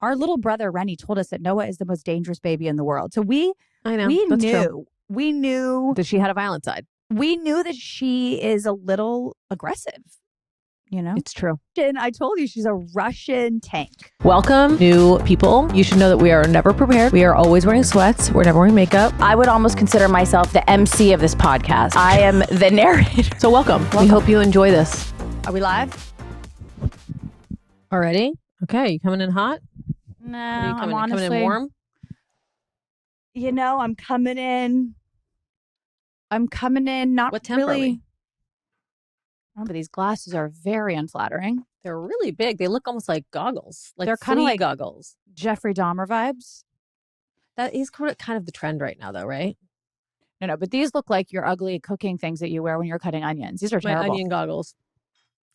our little brother Rennie told us that Noah is the most dangerous baby in the world. So we That's knew. true. We knew that she had a violent side. We knew that she is a little aggressive. You know, It's true. And I told you she's a Russian tank. Welcome, new people. You should know that we are never prepared. We are always wearing sweats. We're never wearing makeup. I would almost consider myself the MC of this podcast. I am the narrator. So welcome. We hope you enjoy this. Are we live? Already? Okay. You coming in hot? No, I'm honestly coming in warm? You know, I'm coming in. Not What temp are really. we? Remember, these glasses are very unflattering. They're really big. They look almost like goggles. Like they're kind of like goggles. Jeffrey Dahmer vibes. That is kind of the trend right now, though, right? No, but these look like your ugly cooking things that you wear when you're cutting onions. These are My terrible. onion goggles.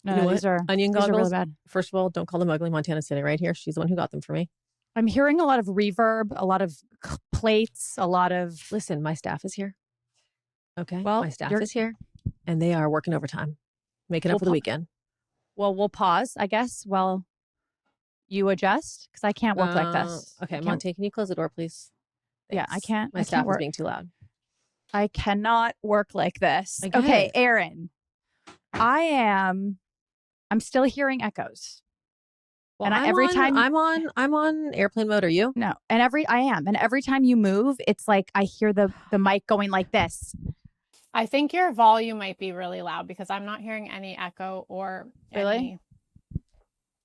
No, these are onion these goggles. are really bad. First of all, don't call them ugly. Montana's sitting right here. She's the one who got them for me. I'm hearing a lot of reverb, a lot of plates, a lot of. Listen, my staff is here. Okay. Well, my staff is here, and they are working overtime, making up for the weekend. Well, we'll pause, I guess, while you adjust, because I can't work like this. Okay, Monte, can you close the door, please? Yeah, I can't. My staff is being too loud. I cannot work like this. Okay, Erin, I'm still hearing echoes. Well, and every time I'm on airplane mode. Are you? No, and every time you move, it's like I hear the mic going like this. I think your volume might be really loud because I'm not hearing any echo or really.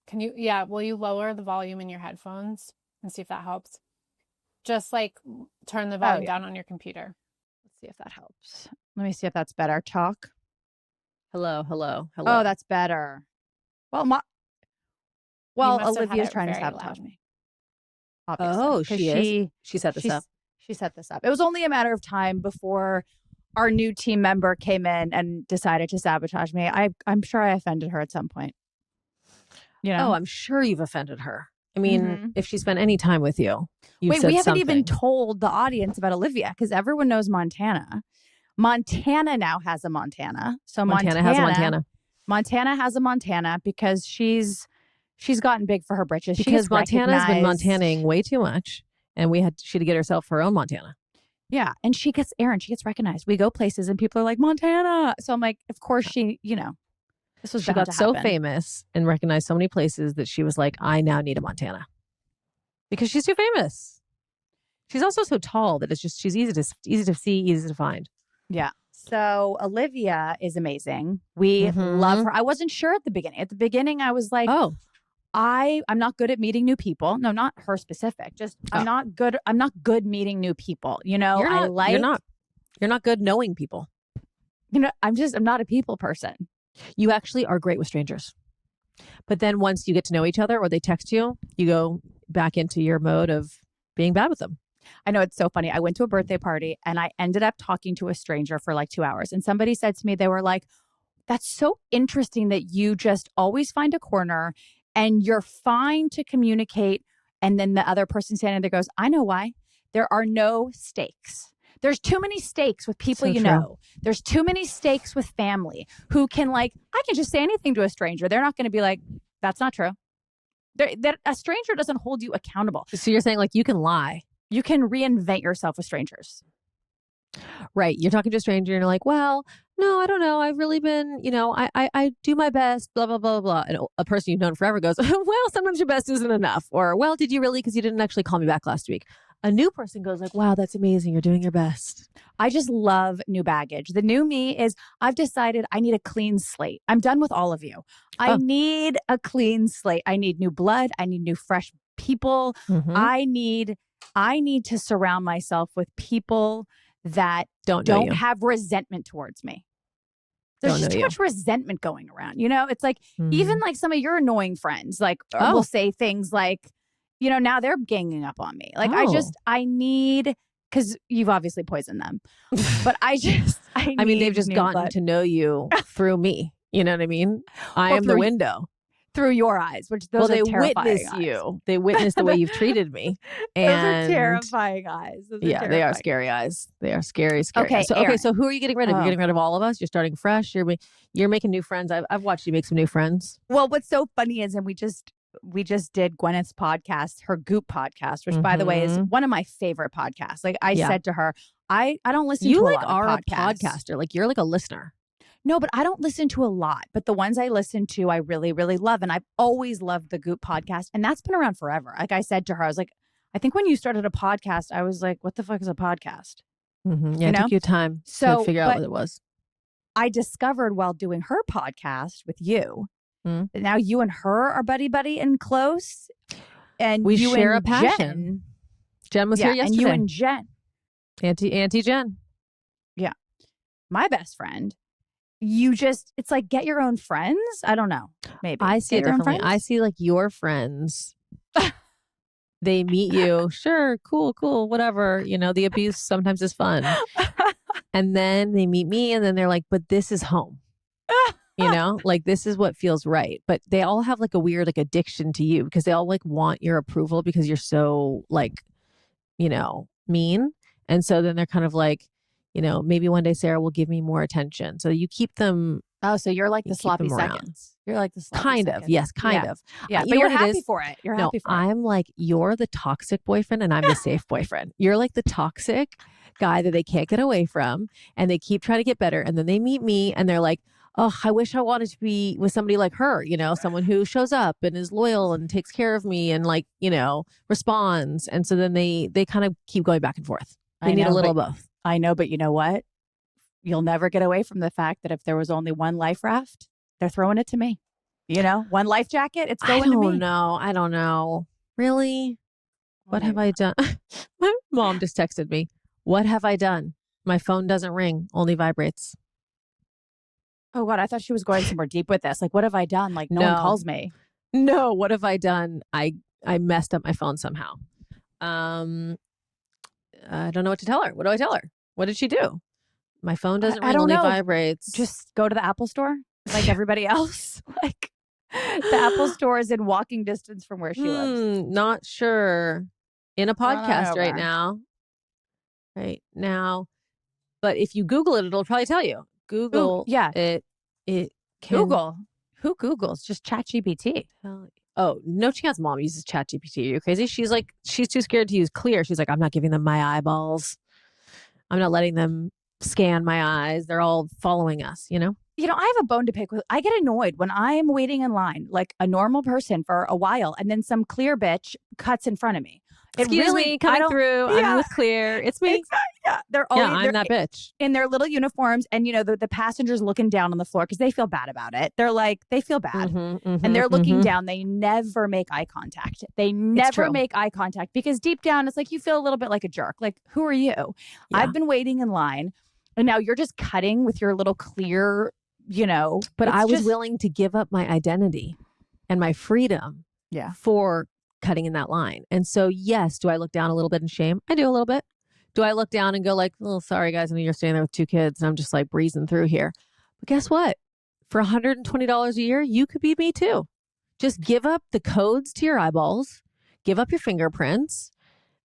Can you? Yeah. Will you lower the volume in your headphones and see if that helps? Just like turn the volume down on your computer. Let's see if that helps. Let me see if that's better. Talk. Hello. Oh, that's better. Well, Olivia's trying to sabotage me. Obviously. Oh, she is. She set this up. She set this up. It was only a matter of time before our new team member came in and decided to sabotage me. I'm sure I offended her at some point. You know? Oh, I'm sure you've offended her. I mean, if she spent any time with you, we haven't even told the audience about Olivia because everyone knows Montana. Montana now has a Montana. So Montana has a Montana. Montana has a Montana because she's gotten big for her britches. Because Montana's been Montanaing way too much, and she had to get herself her own Montana. Yeah, and she gets recognized. We go places and people are like, Montana. So I'm like, of course she got so famous and recognized so many places that she was like, I now need a Montana. Because she's too famous. She's also so tall that she's easy to see, easy to find. Yeah. So Olivia is amazing. We love her. I wasn't sure at the beginning. At the beginning, I was like, I'm not good at meeting new people. No, not her specific. Just I'm not good meeting new people. You know, you're not good knowing people. You know, I'm not a people person. You actually are great with strangers. But then once you get to know each other or they text you, you go back into your mode of being bad with them. I know, it's so funny. I went to a birthday party and I ended up talking to a stranger for like 2 hours. And somebody said to me, they were like, that's so interesting that you just always find a corner and you're fine to communicate. And then the other person standing there goes, I know why. There are no stakes. There's too many stakes with people know. There's too many stakes with family who can I can just say anything to a stranger. They're not going to be like, that's not true. That a stranger doesn't hold you accountable. So you're saying you can lie. You can reinvent yourself with strangers. Right. You're talking to a stranger and you're like, well, no, I don't know. I've really been, I do my best, blah, blah, blah, blah. And a person you've known forever goes, well, sometimes your best isn't enough. Or, well, did you really? Because you didn't actually call me back last week. A new person goes like, wow, that's amazing. You're doing your best. I just love new baggage. The new me is I've decided I need a clean slate. I'm done with all of you. I need a clean slate. I need new blood. I need new fresh people. I need to surround myself with people that don't have resentment towards me. There's just too much resentment going around. You know, it's like even some of your annoying friends will say things like, now they're ganging up on me. I need, because you've obviously poisoned them, but I mean, they've just gotten to know you through me. You know what I mean? I am the window. Through your eyes, which those are terrifying witness eyes. you. They witness the way you've treated me. And those are terrifying eyes. They are scary eyes. They are scary. Okay, so who are you getting rid of? You're getting rid of all of us? You're starting fresh? You're making new friends? I've watched you make some new friends. Well, what's so funny is, and we just did Gwyneth's podcast, her Goop podcast, which by the way is one of my favorite podcasts. Like I said to her, I don't listen to a lot of podcasts. You like are a podcaster. Like you're like a listener. No, but I don't listen to a lot. But the ones I listen to, I really, really love. And I've always loved the Goop podcast. And that's been around forever. Like I said to her, I was like, I think when you started a podcast, I was like, what the fuck is a podcast? Yeah, it took you time to figure out what it was. I discovered while doing her podcast with you, that now you and her are buddy and close. And we you share and a passion. Jen was here yesterday. And you and Jen. Auntie Jen. Yeah. My best friend. You just, it's like, get your own friends. I don't know. Maybe. I see it differently. I see like your friends. They meet you. Sure. Cool. Whatever. You know, the abuse sometimes is fun. And then they meet me and then they're like, but this is home. You know, like this is what feels right. But they all have like a weird like addiction to you because they all like want your approval because you're so like, you know, mean. And so then they're kind of like, you know, maybe one day Sarah will give me more attention. So you keep them. Oh, so you're like the sloppy seconds. You're like the sloppy seconds. Yes, kind of. Yeah, but you're happy for it. You're happy for it. I'm like, you're the toxic boyfriend and I'm the safe boyfriend. You're like the toxic guy that they can't get away from and they keep trying to get better. And then they meet me and they're like, oh, I wish I wanted to be with somebody like her, you know, someone who shows up and is loyal and takes care of me and like, you know, responds. And so then they kind of keep going back and forth. They need a little of both. I know, but you know what? You'll never get away from the fact that if there was only one life raft, they're throwing it to me. You know, one life jacket, it's going to me. I don't know. Really? What have I done? My mom just texted me. What have I done? My phone doesn't ring, only vibrates. Oh, God. I thought she was going somewhere deep with this. Like, what have I done? Like, no one calls me. No, what have I done? I messed up my phone somehow. I don't know what to tell her. What do I tell her? What did she do? My phone doesn't ring, only vibrates. Just go to the Apple store like everybody else. Like the Apple store is in walking distance from where she lives. Not sure. In a podcast right now. But if you Google it, it'll probably tell you. Google it can... Google? Who Googles? Just ChatGPT. Oh, no chance mom uses ChatGPT. Are you crazy? She's like, she's too scared to use Clear. She's like, I'm not giving them my eyeballs. I'm not letting them scan my eyes. They're all following us, you know? You know, I have a bone to pick with. I get annoyed when I'm waiting in line, like a normal person for a while, and then some Clear bitch cuts in front of me. Excuse me, coming through. I'm with Clear. It's me. Yeah, I'm that bitch. In their little uniforms, and you know the passengers looking down on the floor because they feel bad about it. They're like, they feel bad, and they're looking down. They never make eye contact. They never make eye contact because deep down, it's like you feel a little bit like a jerk. Like, who are you? Yeah. I've been waiting in line, and now you're just cutting with your little Clear. You know, but I was willing to give up my identity and my freedom for cutting in that line. And so, yes, do I look down a little bit in shame? I do a little bit. Do I look down and go like, oh, sorry, guys, I know you're standing there with 2 kids and I'm just like breezing through here. But guess what? For $120 a year, you could be me too. Just give up the codes to your eyeballs, give up your fingerprints,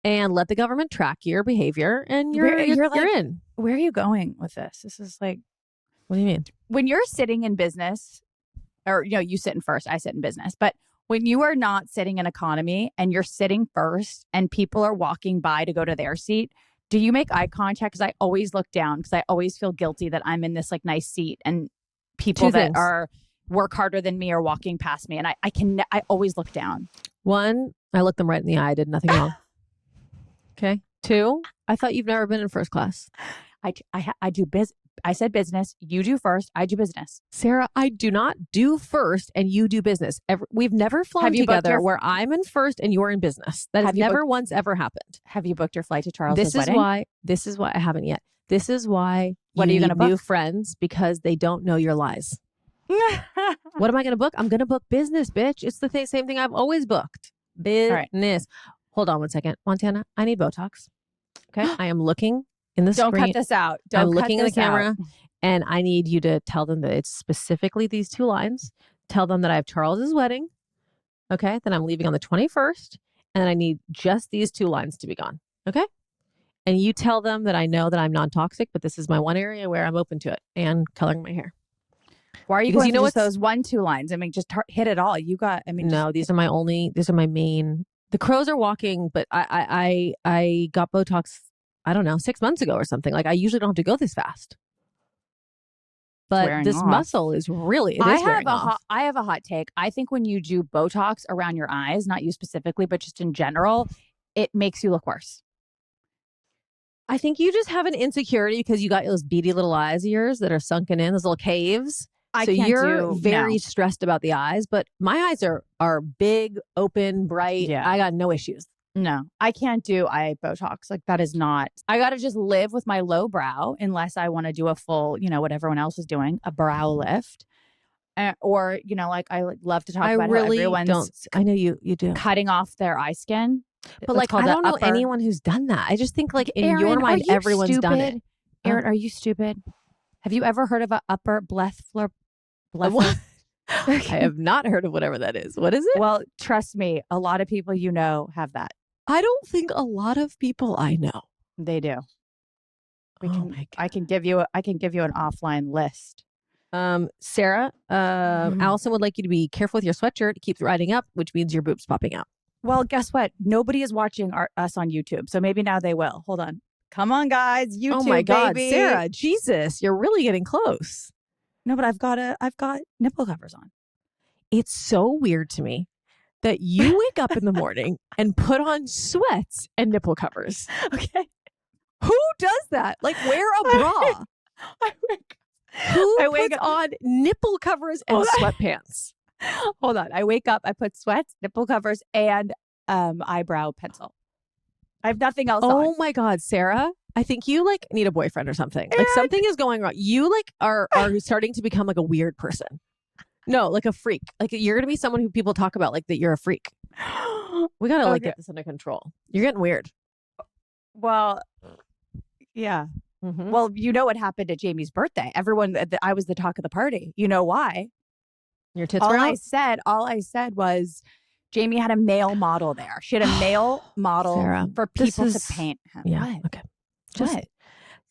and let the government track your behavior. And you're in. Where are you going with this? This is like, what do you mean? When you're sitting in business, or, you know, you sit in first, I sit in business. But when you are not sitting in economy and you're sitting first and people are walking by to go to their seat, do you make eye contact? Because I always look down because I always feel guilty that I'm in this like nice seat and people that are work harder than me are walking past me. And I always look down. 1, I looked them right in the eye. I did nothing wrong. Okay. 2, I thought you've never been in first class. I do business. I said business. You do first. I do business. Sarah, I do not do first and you do business. We've never flown together where I'm in first and you're in business. That has never once ever happened. Have you booked your flight to Charles's wedding? This is why I haven't yet. This is why what are you going to book? New friends because they don't know your lies. What am I going to book? I'm going to book business, bitch. It's the same thing I've always booked. Business. Right. Hold on 1 second. Montana, I need Botox. Okay. I am looking in the screen. Don't cut this out. I'm looking in the camera and I need you to tell them that it's specifically these 2 lines. Tell them that I have Charles's wedding. Okay. Then I'm leaving on the 21st and I need just these 2 lines to be gone. Okay. And you tell them that I know that I'm non-toxic, but this is my one area where I'm open to it and coloring my hair. Why are you Because going to just those 1-2 lines? I mean, just hit it all. You got, I mean. No, these are my main. The crows are walking, but I got Botox, I don't know, 6 months ago or something. Like I usually don't have to go this fast. But this muscle is really, I have a hot take. I think when you do Botox around your eyes, not you specifically, but just in general, it makes you look worse. I think you just have an insecurity because you got those beady little eyes of yours that are sunken in, those little caves. So you're very stressed about the eyes, but my eyes are big, open, bright. Yeah. I got no issues. No, I can't do eye Botox. Like that is not, I got to just live with my low brow unless I want to do a full, what everyone else is doing, a brow lift. Or, like I love to talk about how everyone's I know you do. Cutting off their eye skin. But like, I don't know anyone who's done that. I just think like in your mind, everyone's done it. Erin, are you stupid? Have you ever heard of an upper blepharoplasty? I have not heard of whatever that is. What is it? Well, trust me, a lot of people have that. I don't think a lot of people I know. They do. I can give you an offline list. Sara, Allison would like you to be careful with your sweatshirt. It keeps riding up, which means your boobs popping out. Well, guess what? Nobody is watching us on YouTube, so maybe now they will. Hold on. Come on, guys. YouTube, oh my God, baby. Sara, Jesus, you're really getting close. No, but I've got nipple covers on. It's so weird to me that you wake up in the morning and put on sweats and nipple covers. Okay. Who does that? Like wear a bra. Who puts on nipple covers and sweatpants? Hold on. I wake up, I put sweats, nipple covers, and eyebrow pencil. I have nothing else on. Oh my God, Sara. I think you like need a boyfriend or something. Like something is going wrong. You like are starting to become like a weird person. No, like a freak. Like you're going to be someone who people talk about like that you're a freak. We got to like get this under control. You're getting weird. Well, yeah. Mm-hmm. Well, you know what happened at Jamie's birthday. I was the talk of the party. You know why? Your tits were out? All I said was Jamie had a male model there. She had a male model Sarah, for people to paint him. Yeah. What? Okay.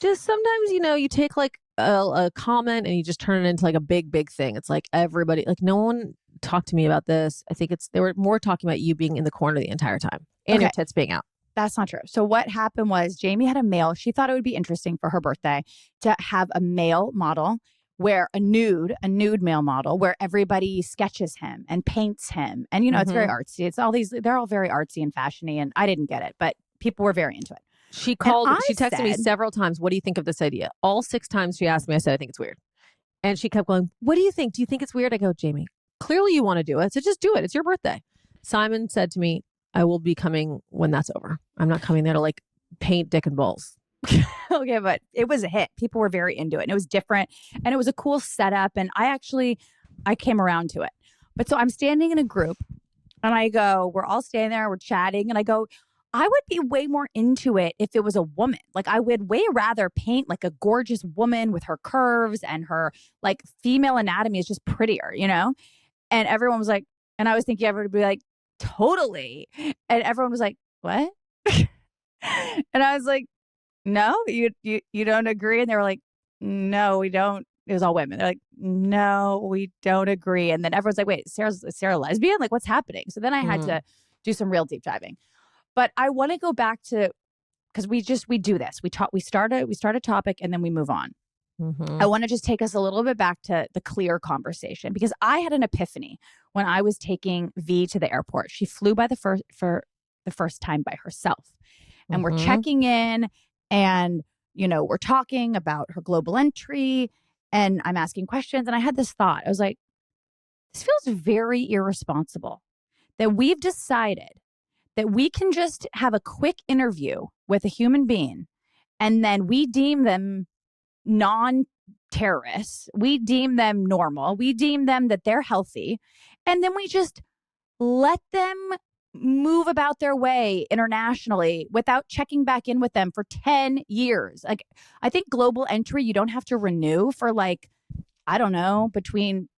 Just sometimes, you take like a comment and you just turn it into like a big thing. It's like everybody, like no one talked to me about this. I think they were more talking about you being in the corner the entire time and your tits being out. That's not true. So what happened was Jamie had a male. She thought it would be interesting for her birthday to have a male model where a nude male model where everybody sketches him and paints him. And, it's very artsy. It's all they're all very artsy and fashiony. And I didn't get it, but people were very into it. She texted me several times. What do you think of this idea? All 6 times she asked me, I said, I think it's weird. And she kept going, what do you think? Do you think it's weird? I go, Jamie, clearly you want to do it. So just do it. It's your birthday. Simon said to me, I will be coming when that's over. I'm not coming there to like paint dick and balls. Okay, but it was a hit. People were very into it and it was different and it was a cool setup. And I came around to it. But so I'm standing in a group and I go, we're all standing there, we're chatting. And I go, I would be way more into it if it was a woman. Like I would way rather paint like a gorgeous woman with her curves and her like female anatomy is just prettier, And everyone was like, and I was thinking everyone would be like, totally. And everyone was like, what? And I was like, no, you don't agree? And they were like, no, we don't. It was all women. They're like, no, we don't agree. And then everyone's like, wait, is Sara lesbian? Like what's happening? So then I had to do some real deep diving. But I want to go back to, because we do this. We start a topic and then we move on. Mm-hmm. I want to just take us a little bit back to the clear conversation because I had an epiphany when I was taking V to the airport. She flew for the first time by herself. And we're checking in and, we're talking about her global entry and I'm asking questions. And I had this thought. I was like, this feels very irresponsible that we've decided that we can just have a quick interview with a human being and then we deem them non-terrorists. We deem them normal. We deem them that they're healthy. And then we just let them move about their way internationally without checking back in with them for 10 years. Like, I think global entry, you don't have to renew for like, I don't know, between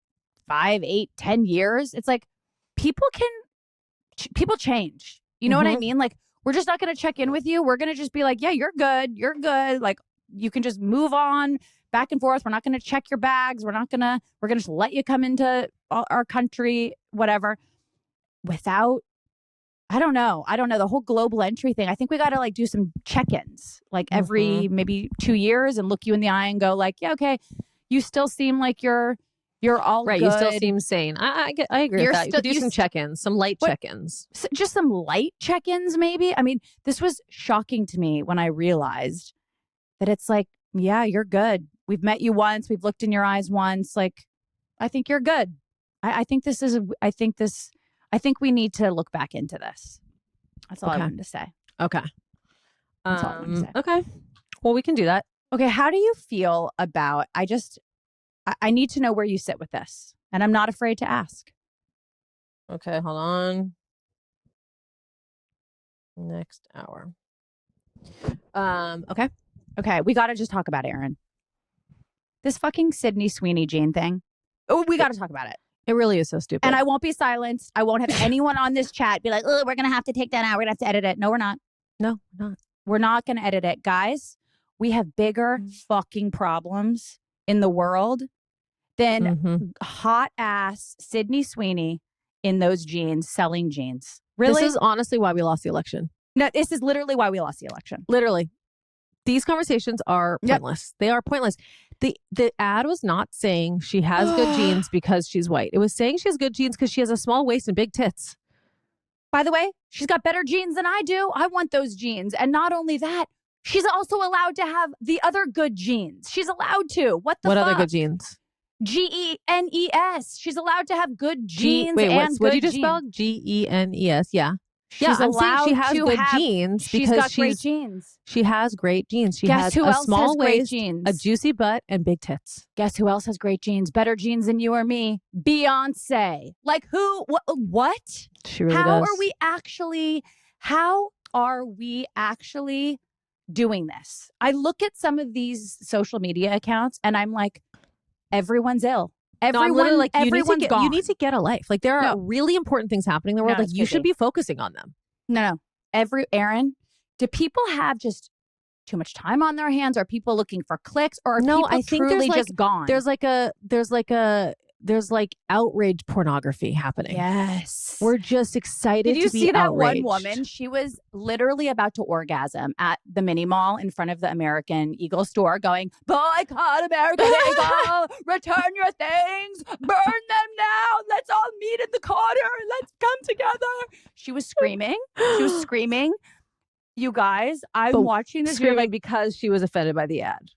5, 8, 10 years. It's like people change. You know what I mean? Like, we're just not going to check in with you. We're going to just be like, yeah, you're good. You're good. Like, you can just move on, back and forth. We're not going to check your bags. We're going to just let you come into our country, whatever, without, I don't know. The whole global entry thing. I think we got to like do some check-ins like every maybe 2 years and look you in the eye and go like, yeah, okay, you still seem like you're all right. good. You still seem sane. I agree with that. You could do some check-ins, some light check-ins. Just some light check-ins maybe. I mean, this was shocking to me when I realized that it's like, yeah, you're good. We've met you once. We've looked in your eyes once. Like, I think you're good. I think we need to look back into this. That's all I wanted to say. Okay. That's all I wanted to say. Okay. Well, we can do that. Okay. How do you feel about, I need to know where you sit with this, and I'm not afraid to ask. Okay. Hold on. Next hour. Okay. Okay. We got to just talk about Erin. This fucking Sydney Sweeney Jean thing. Oh, we got to talk about it. It really is so stupid. And I won't be silenced. I won't have anyone on this chat be like, oh, we're going to have to take that out. We're going to have to edit it. No, we're not. No, we're not. We're not going to edit it. Guys, we have bigger fucking problems in the world than hot ass Sydney Sweeney in those jeans, selling jeans. Really? This is honestly why we lost the election. No, this is literally why we lost the election. Literally. These conversations are pointless. They are pointless. The ad was not saying she has good genes because she's white. It was saying she has good genes because she has a small waist and big tits. By the way, she's got better genes than I do. I want those genes. And not only that, she's also allowed to have the other good genes. She's allowed to. What fuck? Other good genes? GENES. She's allowed to have good genes and what good did you just genes. spell? GENES. Yeah. She's I'm saying she has good have, genes she's because got great genes. She has great genes. She Guess has who a else small has great waist, genes? a juicy butt, and big tits. Guess who else has great genes? Better genes than you or me? Beyonce. Like who? What? She really How does. How are we actually doing this? I look at some of these social media accounts and I'm like, everyone's ill. I'm literally like, everyone's gone. You need to get a life. Like there are really important things happening in the world. Like you should be focusing on them. No. Erin, do people have just too much time on their hands? Are people looking for clicks, or are people I think truly there's just gone? There's like outrage pornography happening. Yes. We're just excited to be outraged. Did you see that one woman? She was literally about to orgasm at the mini mall in front of the American Eagle store going, boycott American Eagle, return your things, burn them now. Let's all meet in the corner. Let's come together. She was screaming. You guys, I'm watching this screaming because she was offended by the ad.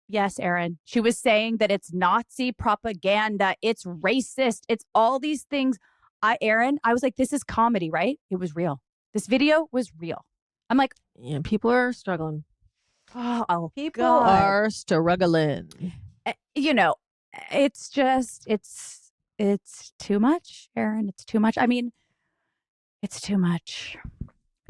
Yes, Erin. She was saying that it's Nazi propaganda. It's racist. It's all these things. Erin, I was like, this is comedy, right? It was real. This video was real. I'm like, yeah, people are struggling. Oh, people are struggling. You know, it's just, it's too much, Erin. It's too much. I mean, it's too much.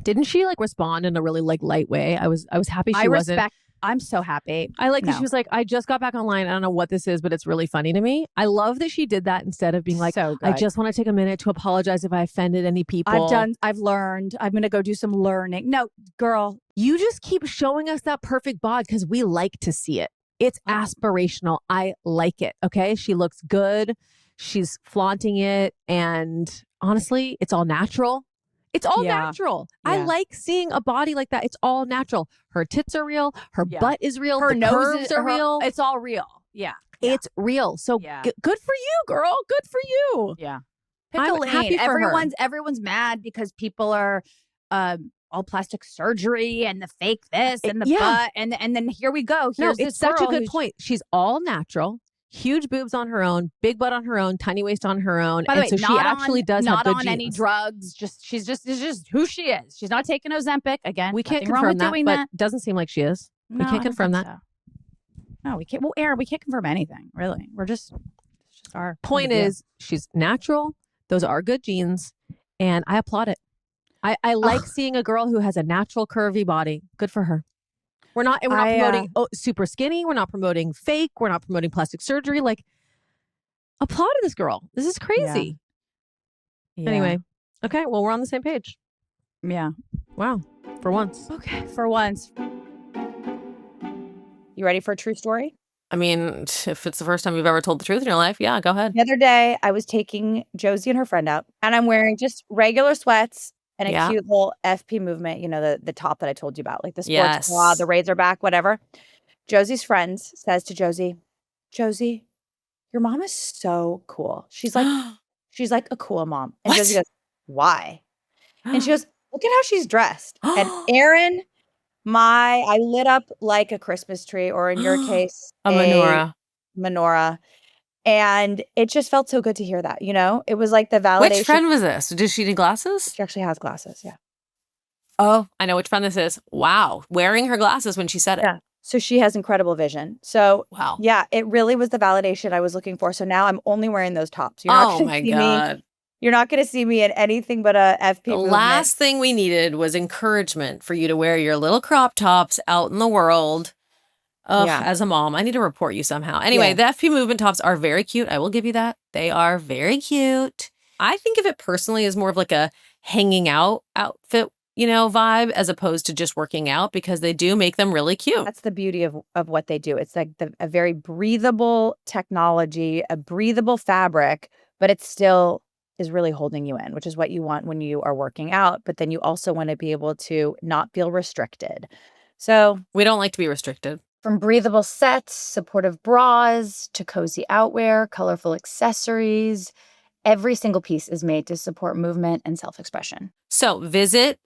Didn't she like respond in a really like light way? I was happy she wasn't. I'm so happy. I like that she was like, I just got back online. I don't know what this is, but it's really funny to me. I love that she did that instead of being like, I just want to take a minute to apologize if I offended any people. I've learned. I'm going to go do some learning. No, girl. You just keep showing us that perfect bod because we like to see it. It's aspirational. I like it. Okay. She looks good. She's flaunting it. And honestly, it's all natural. It's all natural. Yeah. I like seeing a body like that. It's all natural. Her tits are real. Her butt is real. Her nose are real. It's all real. Yeah. It's real. So good for you, girl. Good for you. Yeah. I'm happy for her. Everyone's mad because people are all plastic surgery and the fake this and the butt. And then here we go. It's such a good point. She's all natural. Huge boobs on her own, big butt on her own, tiny waist on her own. By the way, so she actually does have good not on genes. any drugs. She's just who she is. She's not taking Ozempic again. We can't confirm that, but doesn't seem like she is. No, we can't confirm that. So. No, we can't. Well, Erin, we can't confirm anything. Really, it's just our point is she's natural. Those are good genes, and I applaud it. I like seeing a girl who has a natural curvy body. Good for her. We're not promoting super skinny. We're not promoting fake. We're not promoting plastic surgery. Like, applaud to this girl. This is crazy. Yeah. Anyway. Okay. Well, we're on the same page. Yeah. Wow. For once. Okay. For once. You ready for a true story? I mean, if it's the first time you've ever told the truth in your life, yeah, go ahead. The other day, I was taking Josie and her friend out, and I'm wearing just regular sweats and a cute little FP movement, the top that I told you about, like the sports bra, the Razorback, whatever. Josie's friend says to Josie, Josie, your mom is so cool. She's like a cool mom. And Josie goes, why? And she goes, look at how she's dressed. And Erin, I lit up like a Christmas tree, or in your case, a menorah. And it just felt so good to hear that, It was like the validation. Which friend was this? Did she need glasses? She actually has glasses, yeah. Oh, I know which friend this is. Wow. Wearing her glasses when she said it. Yeah. So she has incredible vision. So, wow. Yeah, it really was the validation I was looking for. So now I'm only wearing those tops. Oh, my God. You're not going to see me in anything but a FP movement. The last thing we needed was encouragement for you to wear your little crop tops out in the world. As a mom, I need to report you somehow. Anyway, the FP movement tops are very cute. I will give you that. They are very cute. I think of it personally as more of like a hanging out outfit, vibe, as opposed to just working out, because they do make them really cute. That's the beauty of what they do. It's like a very breathable technology, a breathable fabric, but it still is really holding you in, which is what you want when you are working out. But then you also want to be able to not feel restricted. So we don't like to be restricted. From breathable sets, supportive bras, to cozy outwear, colorful accessories, every single piece is made to support movement and self-expression. So visit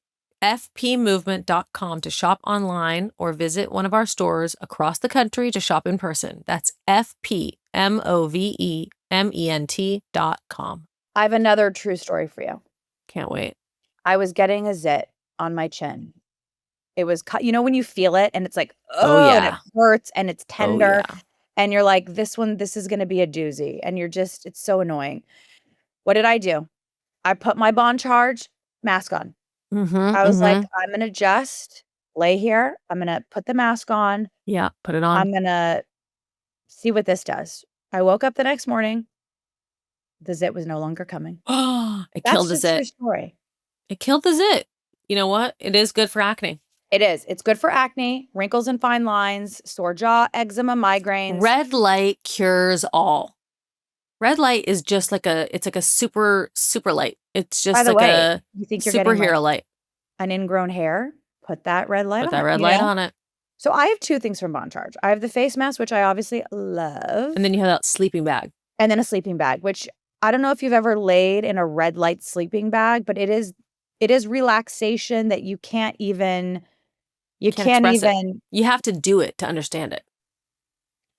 fpmovement.com to shop online, or visit one of our stores across the country to shop in person. That's fpmovement.com. I have another true story for you. Can't wait. I was getting a zit on my chin. It was, when you feel it and it's like, and it hurts and it's tender. And you're like, this is going to be a doozy. And it's so annoying. What did I do? I put my Bon Charge mask on. I was like, I'm going to just lay here. I'm going to put the mask on. Yeah, put it on. I'm going to see what this does. I woke up the next morning. The zit was no longer coming. It killed the zit. That's a true story. It killed the zit. You know what? It is good for acne. It is. It's good for acne, wrinkles and fine lines, sore jaw, eczema, migraines. Red light cures all. Red light is just like it's like a super, super light. It's just a you think you're superhero light. An ingrown hair, put that red light on it. Put that red light on it. So I have two things from Bon Charge. I have the face mask, which I obviously love. And then you have that sleeping bag. And then a sleeping bag, which I don't know if you've ever laid in a red light sleeping bag, but it is relaxation that you can't even... You have to do it to understand it.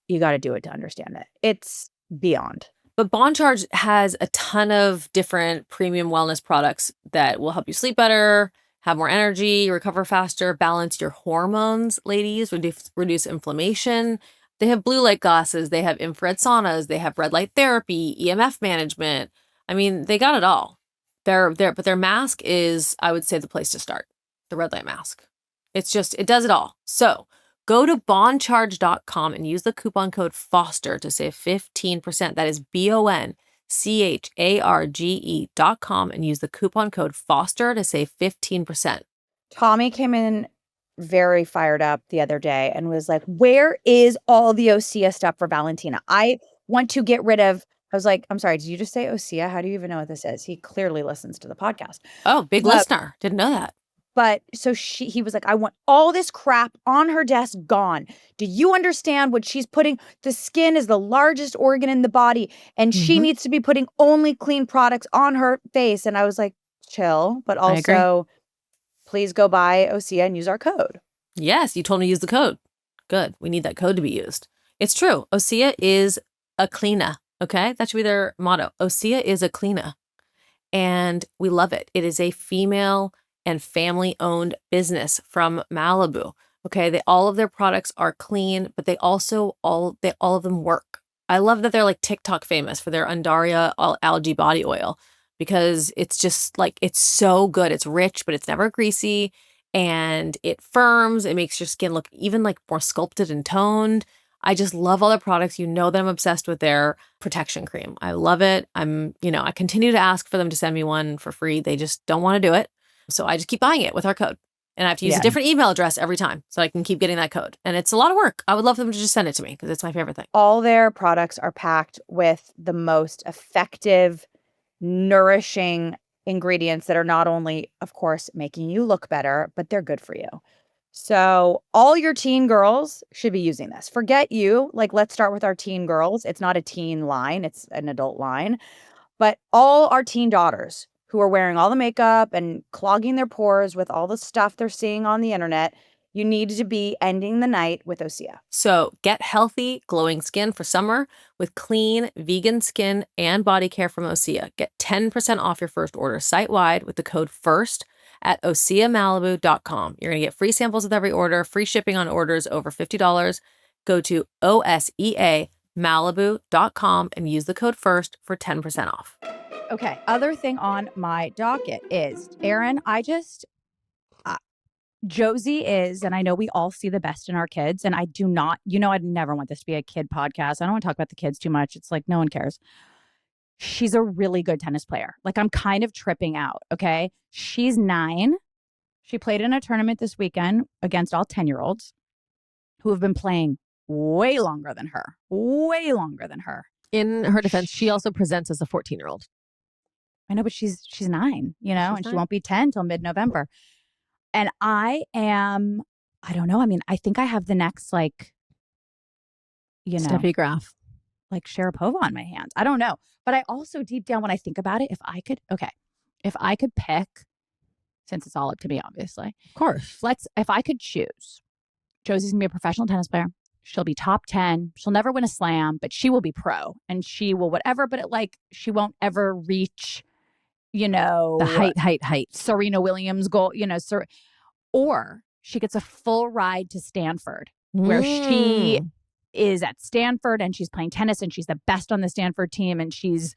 You got to do it to understand it. It's beyond. But Bon Charge has a ton of different premium wellness products that will help you sleep better, have more energy, recover faster, balance your hormones, ladies, reduce inflammation. They have blue light glasses. They have infrared saunas. They have red light therapy, EMF management. I mean, they got it all. But their mask is, I would say, the place to start. The red light mask. It does it all. So go to boncharge.com and use the coupon code FOSTER to save 15%. That is BONCHARGE.com and use the coupon code FOSTER to save 15%. Tommy came in very fired up the other day and was like, where is all the Osea stuff for Valentina? I want to get rid of... I was like, I'm sorry, did you just say Osea? How do you even know what this is? He clearly listens to the podcast. Oh, big listener. Didn't know that. But so he was like, I want all this crap on her desk gone. Do you understand what she's putting? The skin is the largest organ in the body, and she needs to be putting only clean products on her face. And I was like, chill, but also please go buy Osea and use our code. Yes, you told me to use the code. Good. We need that code to be used. It's true. Osea is a cleaner. Okay. That should be their motto. Osea is a cleaner. And we love it. It is a female and family-owned business from Malibu. Okay, all of their products are clean, but they also all of them work. I love that they're like TikTok famous for their Undaria algae body oil, because it's just like, it's so good. It's rich, but it's never greasy, and it firms. It makes your skin look even like more sculpted and toned. I just love all their products. You know that I'm obsessed with their protection cream. I love it. I continue to ask for them to send me one for free. They just don't want to do it. So I just keep buying it with our code. And I have to use a different email address every time so I can keep getting that code. And it's a lot of work. I would love them to just send it to me because it's my favorite thing. All their products are packed with the most effective, nourishing ingredients that are not only, of course, making you look better, but they're good for you. So all your teen girls should be using this. Forget you. Like, let's start with our teen girls. It's not a teen line. It's an adult line. But all our teen daughters who are wearing all the makeup and clogging their pores with all the stuff they're seeing on the internet, you need to be ending the night with Osea. So get healthy, glowing skin for summer with clean, vegan skin and body care from Osea. Get 10% off your first order site-wide with the code FIRST at OseaMalibu.com. You're going to get free samples with every order, free shipping on orders over $50. Go to OSEAMalibu.com and use the code FIRST for 10% off. Okay. Other thing on my docket is, Erin, Josie is, and I know we all see the best in our kids, and I do not, I'd never want this to be a kid podcast. I don't want to talk about the kids too much. It's like, no one cares. She's a really good tennis player. Like, I'm kind of tripping out. Okay. She's 9. She played in a tournament this weekend against all 10-year-olds who have been playing way longer than her. In her defense, she also presents as a 14-year-old. I know, but she's 9, and she won't be 10 till mid-November. And I don't know. I mean, I think I have the next, Steffi Graf. Like Sharapova on my hands. I don't know. But I also, deep down, when I think about it, if I could pick, since it's all up to me, obviously. Of course. If I could choose, Josie's going to be a professional tennis player. She'll be top 10. She'll never win a slam, but she will be pro. And she will whatever, but she won't ever reach, the height. Serena Williams goal, or she gets a full ride to Stanford where she is at Stanford and she's playing tennis and she's the best on the Stanford team and she's,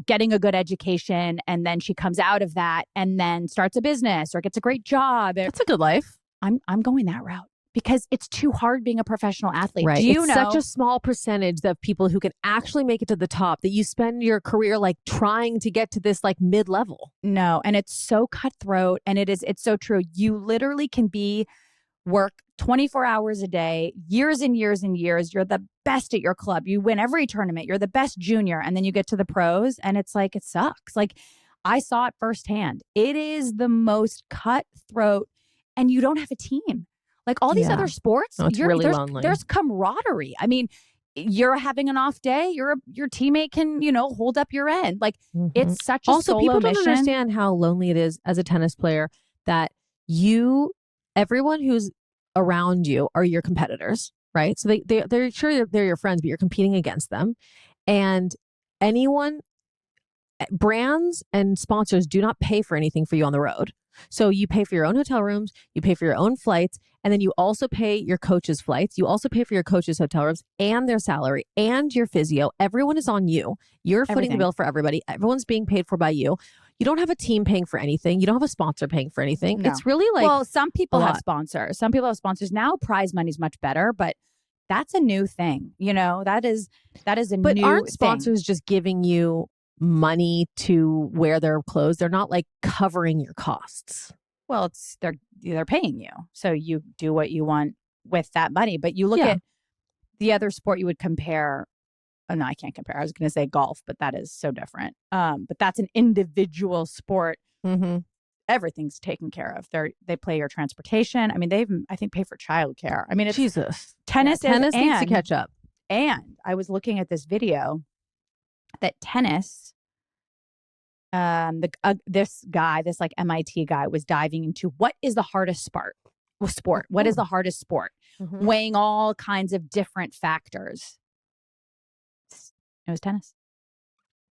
getting a good education. And then she comes out of that and then starts a business or gets a great job. That's a good life. I'm going that route because it's too hard being a professional athlete. Right. Do you it's know such a small percentage of people who can actually make it to the top that you spend your career trying to get to this mid-level. No. And it's so cutthroat and it's so true. You literally can work 24 hours a day, years and years and years. You're the best at your club. You win every tournament. You're the best junior. And then you get to the pros and it's it sucks. I saw it firsthand. It is the most cutthroat and you don't have a team. All these other sports, it's really lonely. There's camaraderie. I mean, you're having an off day, your teammate can, hold up your end. It's such a also, solo people mission. don't understand how lonely it is as a tennis player that everyone who's around you are your competitors, right? So they're sure they're your friends, but you're competing against them. And brands and sponsors do not pay for anything for you on the road. So you pay for your own hotel rooms, you pay for your own flights, and then you also pay your coach's flights. You also pay for your coach's hotel rooms and their salary and your physio. Everyone is on you. You're footing the bill for everybody. Everyone's being paid for by you. You don't have a team paying for anything. You don't have a sponsor paying for anything. No. It's really well, some people have sponsors. Some people have sponsors. Now prize money's much better, but that's a new thing. That is a new thing. But aren't sponsors just giving you money to wear their clothes? They're not covering your costs. Well, they're paying you. So you do what you want with that money. But you look at the other sport you would compare. Oh, no, I can't compare. I was going to say golf, but that is so different. But that's an individual sport. Mm-hmm. Everything's taken care of. They pay your transportation. I mean, they even, I think, pay for childcare. I mean, it's Jesus. Tennis needs to catch up. And I was looking at this video that tennis, this MIT guy was diving into what is the hardest sport? What is the hardest sport? Mm-hmm. Weighing all kinds of different factors. It was tennis.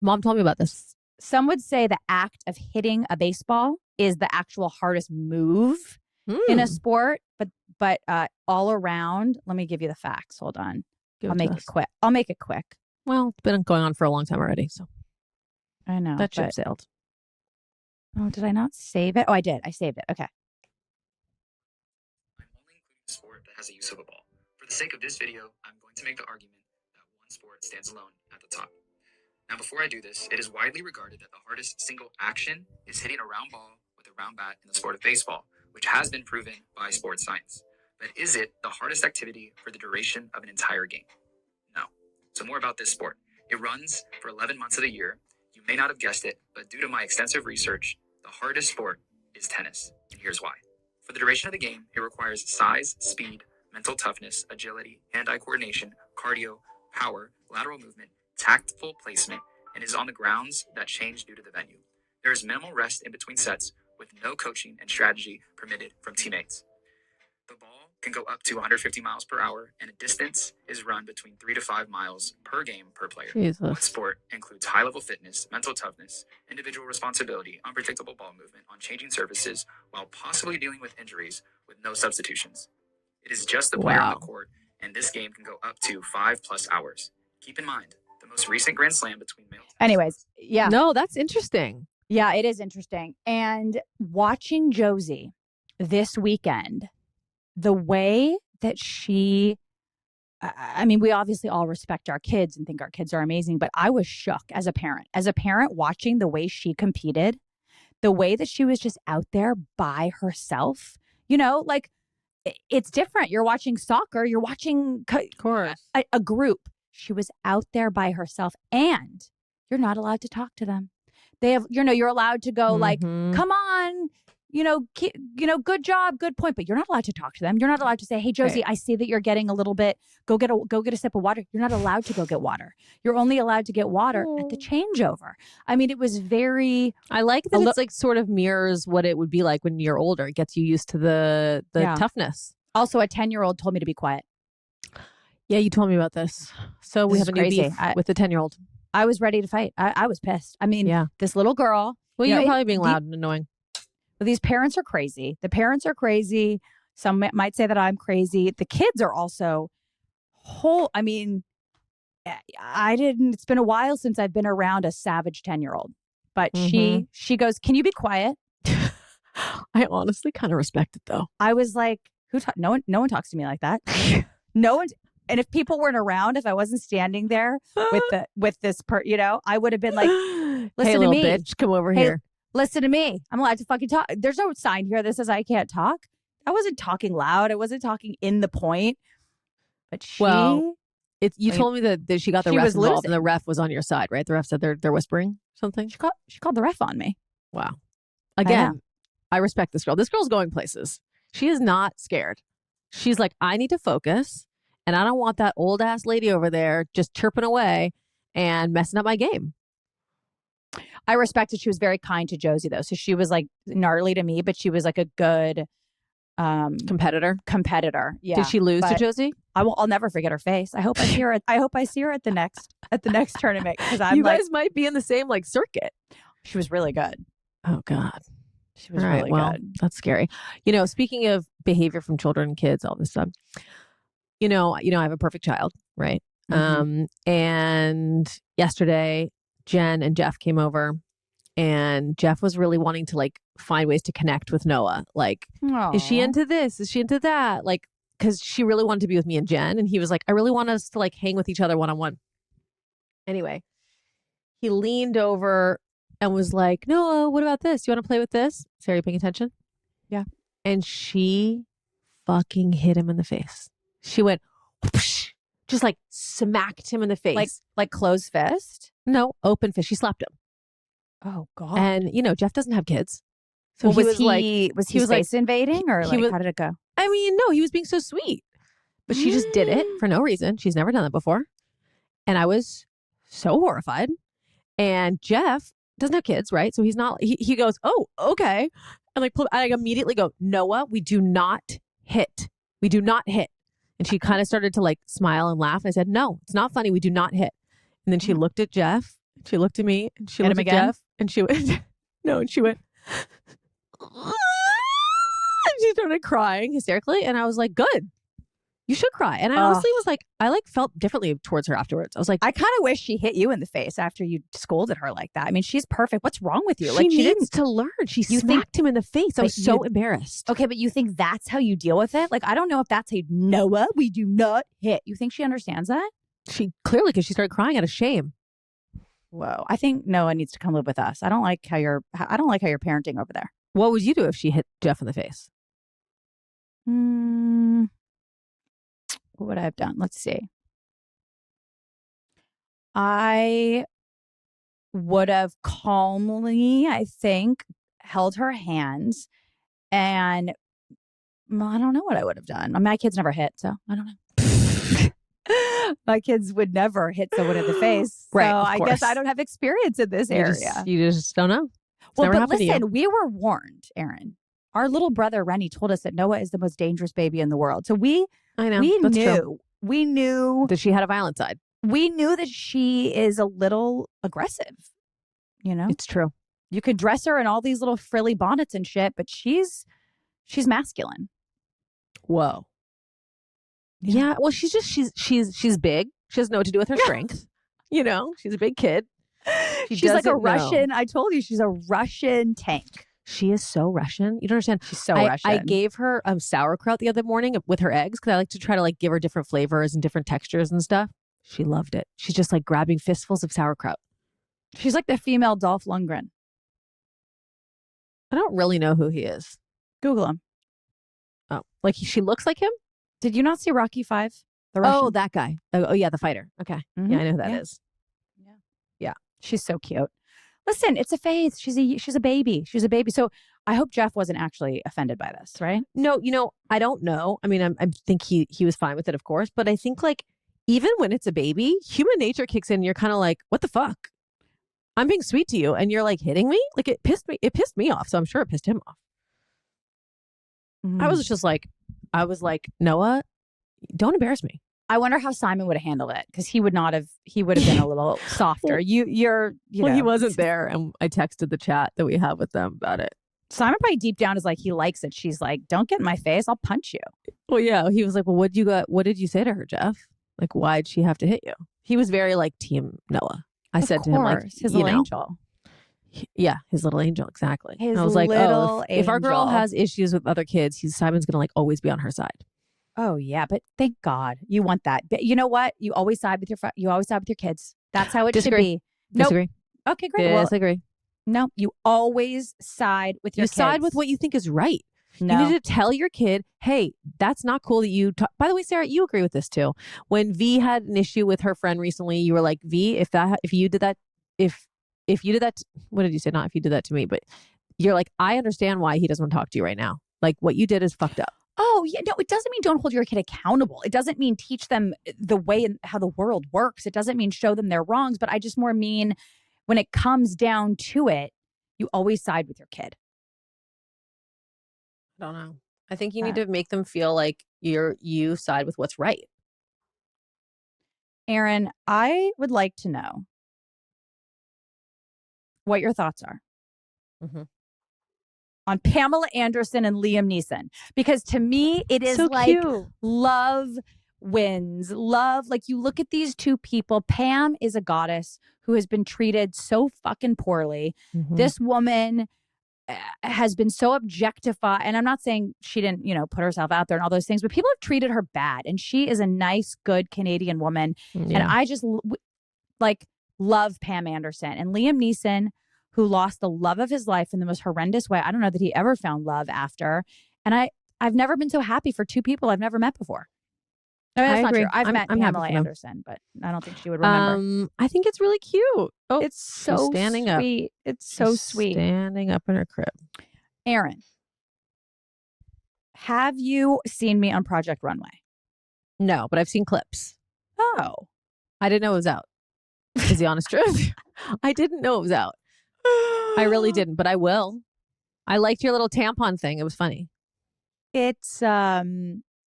Mom told me about this. Some would say the act of hitting a baseball is the actual hardest move in a sport, but all around, let me give you the facts. Hold on. I'll make it quick. Well, it's been going on for a long time already, so. I know. That ship sailed. Oh, did I not save it? Oh, I did. I saved it. Okay. I'm only including a sport that has a use of a ball. For the sake of this video, I'm going to make the argument that one sport stands alone at the top. Now, before I do this, it is widely regarded that the hardest single action is hitting a round ball with a round bat in the sport of baseball, which has been proven by sports science. But is it the hardest activity for the duration of an entire game? No. So more about this sport. It runs for 11 months of the year. You may not have guessed it, but due to my extensive research, the hardest sport is tennis. And here's why. For the duration of the game, it requires size, speed, mental toughness, agility, hand-eye coordination, cardio, power, lateral movement, tactful placement, and is on the grounds that change due to the venue. There is minimal rest in between sets with no coaching and strategy permitted from teammates. The ball can go up to 150 miles per hour, and a distance is run between 3 to 5 miles per game per player. Jesus. What sport includes high-level fitness, mental toughness, individual responsibility, unpredictable ball movement on changing surfaces, while possibly dealing with injuries with no substitutions? It is just the player on the court, and this game can go up to 5+ hours. Keep in mind, the most recent Grand Slam between male. Anyways, yeah. No, that's interesting. Yeah, it is interesting. And watching Josie this weekend, the way that I mean, we obviously all respect our kids and think our kids are amazing, but I was shook as a parent. As a parent, watching the way she competed, the way that she was just out there by herself, you know, like it's different. You're watching soccer, you're watching a group. She was out there by herself, and you're not allowed to talk to them. They have, you're allowed to go like, come on, good job, good point. But you're not allowed to talk to them. You're not allowed to say, hey, Josie, right. I see that you're getting a little bit, go get a sip of water. You're not allowed to go get water. You're only allowed to get water at the changeover. I mean, it was very. I like that it's like sort of mirrors what it would be like when you're older. It gets you used to the toughness. Also, a 10-year-old told me to be quiet. Yeah, you told me about this. So we have a new beef with the 10-year-old. I was ready to fight. I was pissed. I mean, this little girl. Well, you're probably being loud and annoying. These parents are crazy. The parents are crazy. Some might say that I'm crazy. The kids are also it's been a while since I've been around a savage 10-year-old. But she goes, can you be quiet? I honestly kind of respect it though. I was like, no one talks to me like that. No one. And if people weren't around, if I wasn't standing there with this I would have been like, listen to me, bitch, come over here. Listen to me. I'm allowed to fucking talk. There's no sign here that says I can't talk. I wasn't talking loud. I wasn't talking in the point. But you told me that she got the ref involved and the ref was on your side, right? The ref said they're whispering something. She called the ref on me. Wow. Again, I respect this girl. This girl's going places. She is not scared. She's like, I need to focus, and I don't want that old ass lady over there just chirping away and messing up my game. I respected she was very kind to Josie though. So she was like gnarly to me, but she was like a good competitor. Yeah. Did she lose to Josie? I'll never forget her face. I hope I see her at the next tournament, because you guys might be in the same like circuit. She was really good. Oh God. She was really good. That's scary. Speaking of behavior from children and kids, all this stuff, I have a perfect child, right? And yesterday Jen and Jeff came over, and Jeff was really wanting to like find ways to connect with Noah. Like, aww, is she into this? Is she into that? Like, because she really wanted to be with me and Jen. And he was like, I really want us to like hang with each other one-on-one. Anyway, he leaned over and was like, Noah, what about this? You want to play with this? Sarah, you paying attention? Yeah. And she fucking hit him in the face. She went, whoosh, just like smacked him in the face. Like closed fist? No, open fist. She slapped him. Oh God. And Jeff doesn't have kids. So he was space invading, or how did it go? I mean, no, he was being so sweet. But she just did it for no reason. She's never done that before. And I was so horrified. And Jeff doesn't have kids, right? So he's not, he goes, oh, okay. And I immediately go, Noah, we do not hit. We do not hit. And she kind of started to like smile and laugh. I said, no, it's not funny. We do not hit. And then she looked at Jeff. She looked at me. And she looked at Jeff. And she went, no. And she went, and she started crying hysterically. And I was like, good. You should cry. And I honestly was like, I felt differently towards her afterwards. I was like, I kind of wish she hit you in the face after you scolded her like that. I mean, she's perfect. What's wrong with you? She needs to learn. She smacked him in the face. I was so embarrassed. Okay, but you think that's how you deal with it? Like, I don't know if that's how Noah, we do not hit. You think she understands that? She clearly, because she started crying out of shame. Whoa. I think Noah needs to come live with us. I don't like how you're parenting over there. What would you do if she hit Jeff in the face? What would I have done? Let's see. I would have calmly, I think, held her hands, and I don't know what I would have done. My kids never hit, so I don't know. My kids would never hit someone in the face. Right, So of I course. guess I don't have experience in this area. You just don't know. It's Well, never but happened to you. listen, we were warned, Erin. Our little brother Rennie told us that Noah is the most dangerous baby in the world. So I know. we That's knew. true. We knew That she had a violent side. we knew that she is a little aggressive. You know, It's true. you could dress her in all these little frilly bonnets and shit, but she's masculine. Whoa. Yeah. Well, she's big. She doesn't know what to do with her strength. You know, she's a big kid. She's like a doesn't know. Russian. I told you, she's a Russian tank. She is so Russian. You don't understand. She's so I Russian. gave her sauerkraut the other morning with her eggs because I like to try to like give her different flavors and different textures and stuff. She loved it. She's just like grabbing fistfuls of sauerkraut. She's like the female Dolph Lundgren. I don't really know who he is. Google him. Oh, like she looks like him? Did you not see Rocky V? The Russian? Oh, that guy. Oh, yeah, the fighter. Okay. Mhm. Yeah, I know who that Yeah. is. She's so cute. Listen, it's a phase. She's a baby. She's a baby. So I hope Jeff wasn't actually offended by this, right? No, I don't know. I mean, I think he was fine with it, of course. But I think like even when it's a baby, human nature kicks in. And you're kind of like, what the fuck? I'm being sweet to you, and you're like hitting me. Like it pissed me off. So I'm sure it pissed him off. I was like, Noah, don't embarrass me. I wonder how Simon would have handled it because he would have been a little softer. Well, he wasn't there, and I texted the chat that we have with them about it. Simon probably deep down is like, he likes it. She's like, don't get in my face. I'll punch you. Well, yeah, he was like, well, what did you say to her, Jeff? Like, why'd she have to hit you? He was very like team Noah. I said to him, like, his little angel. Yeah, his little angel, exactly. His and I was like, little if our girl angel. has issues with other kids, Simon's gonna like always be on her side. Oh yeah, but thank God you want that. But you know what? You always side with your kids. That's how it should be. Nope. Disagree. Okay, great. Well, Disagree. no, you always side with your You kids. side with what you think is right. No. You need to tell your kid, hey, that's not cool that you talk. By the way, Sarah, you agree with this too. When V had an issue with her friend recently, you were like, V, if you did that, what did you say? Not if you did that to me, but you're like, I understand why he doesn't want to talk to you right now. Like what you did is fucked up. Oh, yeah. No, it doesn't mean don't hold your kid accountable. It doesn't mean teach them the way and how the world works. It doesn't mean show them their wrongs. But I just more mean when it comes down to it, you always side with your kid. I don't know. I think you need to make them feel like you side with what's right. Erin, I would like to know what your thoughts are on Pamela Anderson and Liam Neeson. Because to me, it is So like cute. love wins. Love, like you look at these two people. Pam is a goddess who has been treated so fucking poorly. This woman has been so objectified. And I'm not saying she didn't, put herself out there and all those things, but people have treated her bad. And she is a nice, good Canadian woman. Yeah. And I just love Pam Anderson and Liam Neeson, who lost the love of his life in the most horrendous way. I don't know that he ever found love after. And I've never been so happy for two people I've never met before. I mean, that's I not agree. true. I've met I'm happy Pamela for them. Anderson, but I don't think she would remember. I think it's really cute. Oh, It's so she's standing up. sweet. It's so She's sweet. Standing up in her crib. Erin, have you seen me on Project Runway? No, but I've seen clips. Oh. I didn't know it was out. Is the honest truth. I didn't know it was out. I really didn't, but I will. I liked your little tampon thing. It was funny. It's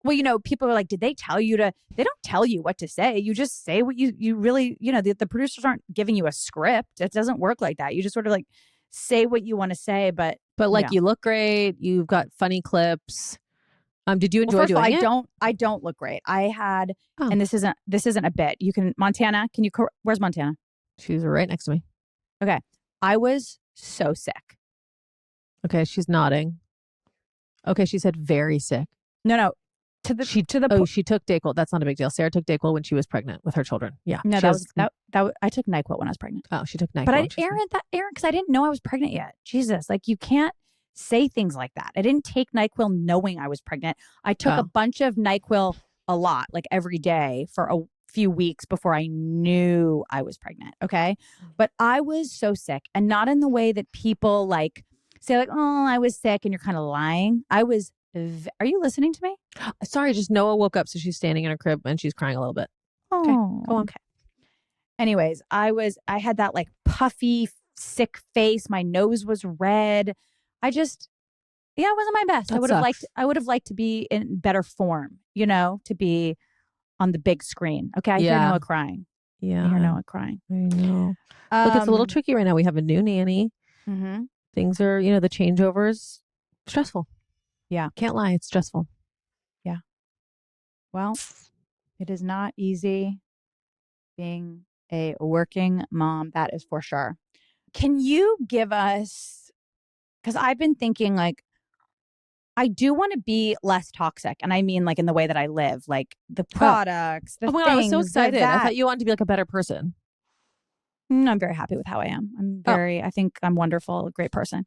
well, people are like, did they tell you they don't tell you what to say. You just say what you really, the producers aren't giving you a script. It doesn't work like that. You just sort of like say what you want to say, but like yeah. you look great. You've got funny clips. Did you enjoy doing it? I don't look great. I had, and this isn't a bit. You can, Montana, where's Montana? She's right next to me. Okay. I was so sick. Okay. She's nodding. Okay. She said very sick. No. She took Dayquil. That's not a big deal. Sarah took Dayquil when she was pregnant with her children. Yeah. No, I took NyQuil when I was pregnant. Oh, she took NyQuil. But Erin, because I didn't know I was pregnant yet. Jesus, like you can't say things like that. I didn't take NyQuil knowing I was pregnant. I took a bunch of NyQuil a lot, like every day for a few weeks before I knew I was pregnant. Okay. But I was so sick, and not in the way that people like say like, oh, I was sick and you're kind of lying. Are you listening to me? Sorry, just Noah woke up. So she's standing in her crib and she's crying a little bit. Okay. Go on. Okay. Anyways, I had that like puffy, sick face. My nose was red. It wasn't my best. I would have liked to be in better form, to be on the big screen. Okay. I hear Noah crying. Yeah. I hear Noah crying. I know. Look, it's a little tricky right now. We have a new nanny. Mm-hmm. Things are, the changeovers, stressful. Yeah. Can't lie. It's stressful. Yeah. Well, it is not easy being a working mom. That is for sure. Can you give us, because I've been thinking like, I do want to be less toxic. And I mean like in the way that I live, like the products, the my things. God, I was so excited. Like I thought you wanted to be like a better person. I'm very happy with how I am. I think I'm wonderful, a great person.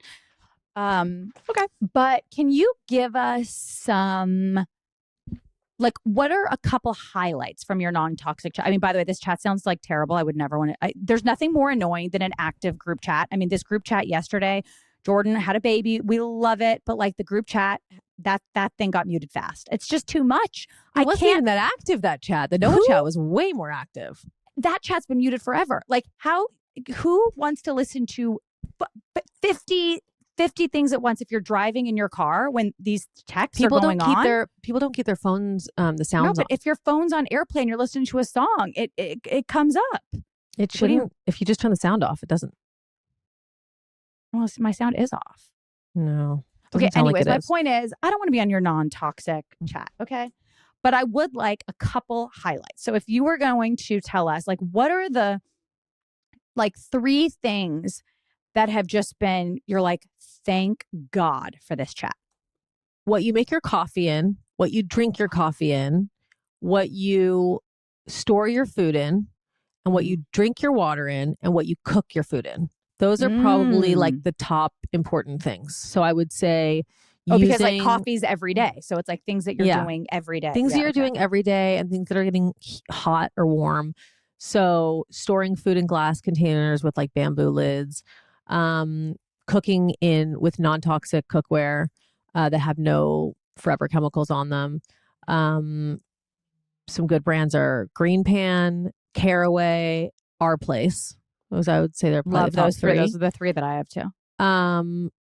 Okay. But can you give us some, like, what are a couple highlights from your non-toxic chat? I mean, by the way, this chat sounds like terrible. I would never want to. There's nothing more annoying than an active group chat. I mean, this group chat yesterday, Jordan had a baby. We love it. But like the group chat, that thing got muted fast. It's just too much. It wasn't even that active, that chat. The Noah chat was way more active. That chat's been muted forever. Like who wants to listen to 50 things at once if you're driving in your car when these texts are going on? People don't keep their phones, the sounds on. But if your phone's on airplane, you're listening to a song, it comes up. It shouldn't. If you just turn the sound off, it doesn't. Well, my sound is off. No. Okay, anyways, my point is, I don't want to be on your non-toxic chat, okay? But I would like a couple highlights. So if you were going to tell us, like, what are the, like, 3 things that have just been, you're like, thank God for this chat? What you make your coffee in, what you drink your coffee in, what you store your food in, and what you drink your water in, and what you cook your food in. Those are probably like the top important things. So I would say because like coffee's every day. So it's like things that you're doing every day. Things that you're doing every day and things that are getting hot or warm. So storing food in glass containers with like bamboo lids, cooking with non-toxic cookware that have no forever chemicals on them. Some good brands are Green Pan, Caraway, Our Place. Those I would say they're probably love the top those 3. Those are the 3 that I have too.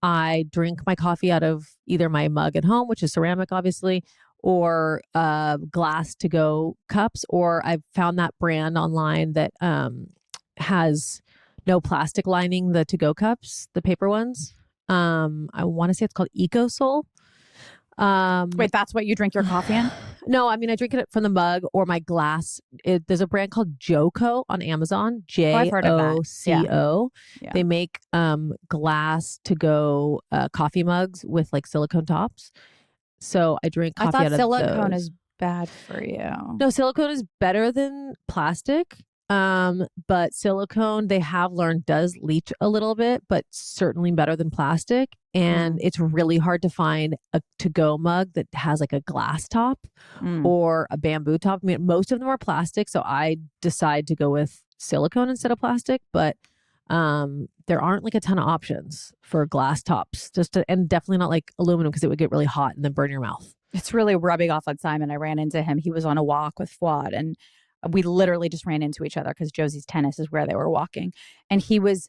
I drink my coffee out of either my mug at home, which is ceramic, obviously, or glass to go cups. Or I've found that brand online that has no plastic lining, the to go cups, the paper ones. I want to say it's called EcoSoul. Wait, that's what you drink your coffee in? No, I mean, I drink it from the mug or my glass. There's a brand called Joco on Amazon. JOCO. Yeah. They make glass to go coffee mugs with like silicone tops. So I drink coffee out of those. I thought silicone is bad for you. No, silicone is better than plastic. But silicone, they have learned, does leach a little bit, but certainly better than plastic. And it's really hard to find a to-go mug that has like a glass top or a bamboo top. I mean, most of them are plastic, so I decide to go with silicone instead of plastic. But there aren't like a ton of options for glass tops, and definitely not like aluminum because it would get really hot and then burn your mouth. It's really rubbing off on Simon. I ran into him. He was on a walk with Fuad, and we literally just ran into each other because Josie's tennis is where they were walking. And he was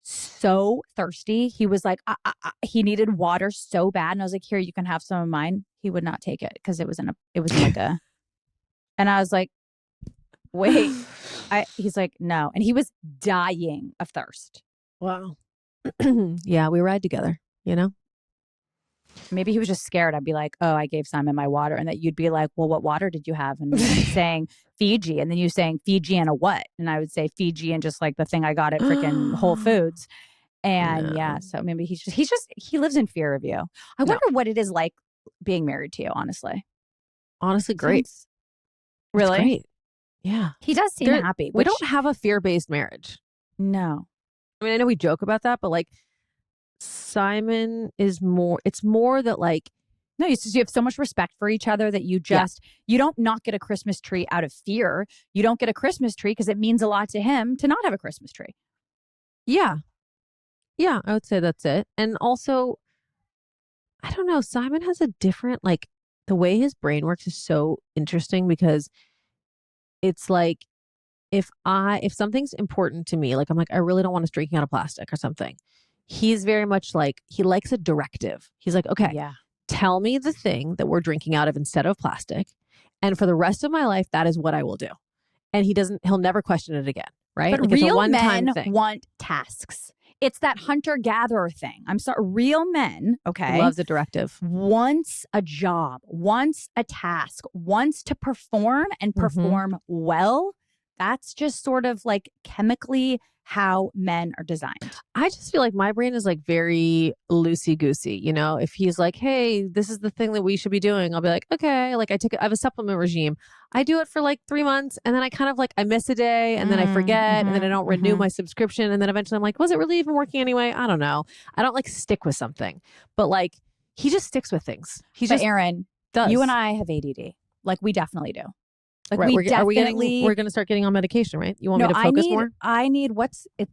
so thirsty. He was like, he needed water so bad. And I was like, here, you can have some of mine. He would not take it because it was like a, and I was like, wait, he's like, no. And he was dying of thirst. Wow. Yeah, we ride together, you know? Maybe he was just scared. I'd be like, oh, I gave Simon my water. And that you'd be like, well, what water did you have? And saying Fiji. And then you saying Fiji and a what? And I would say Fiji and just like the thing I got at freaking Whole Foods. And so maybe he lives in fear of you. I wonder what it is like being married to you, honestly. Honestly, great. Really? Great. Yeah. He does seem happy. We don't have a fear-based marriage. No. I mean, I know we joke about that, but like Simon is more, it's more that like, no, you have so much respect for each other that you just, you don't not get a Christmas tree out of fear. You don't get a Christmas tree because it means a lot to him to not have a Christmas tree. Yeah. Yeah, I would say that's it. And also, I don't know, Simon has a different, like, the way his brain works is so interesting because it's like, if something's important to me, like I'm like, I really don't want us drinking out of plastic or something. He's very much like, he likes a directive. He's like, okay, tell me the thing that we're drinking out of instead of plastic. And for the rest of my life, that is what I will do. And he'll never question it again. Right. But like real men want tasks. It's that hunter-gatherer thing. I'm sorry. Real men, okay. Loves a directive. Wants a job, wants a task, wants to perform and perform well. That's just sort of like chemically how men are designed. I just feel like my brain is like very loosey-goosey, you know? If he's like, hey, this is the thing that we should be doing, I'll be like, okay. Like I have a supplement regime. I do it for like 3 months and then I kind of like, I miss a day and then I forget and then I don't renew my subscription. And then eventually I'm like, was it really even working anyway? I don't know. I don't like stick with something, but like he just sticks with things. He's just Erin, does. You and I have ADD. Like we definitely do. Like right. we're going to start getting on medication, right? You want me to focus more? I need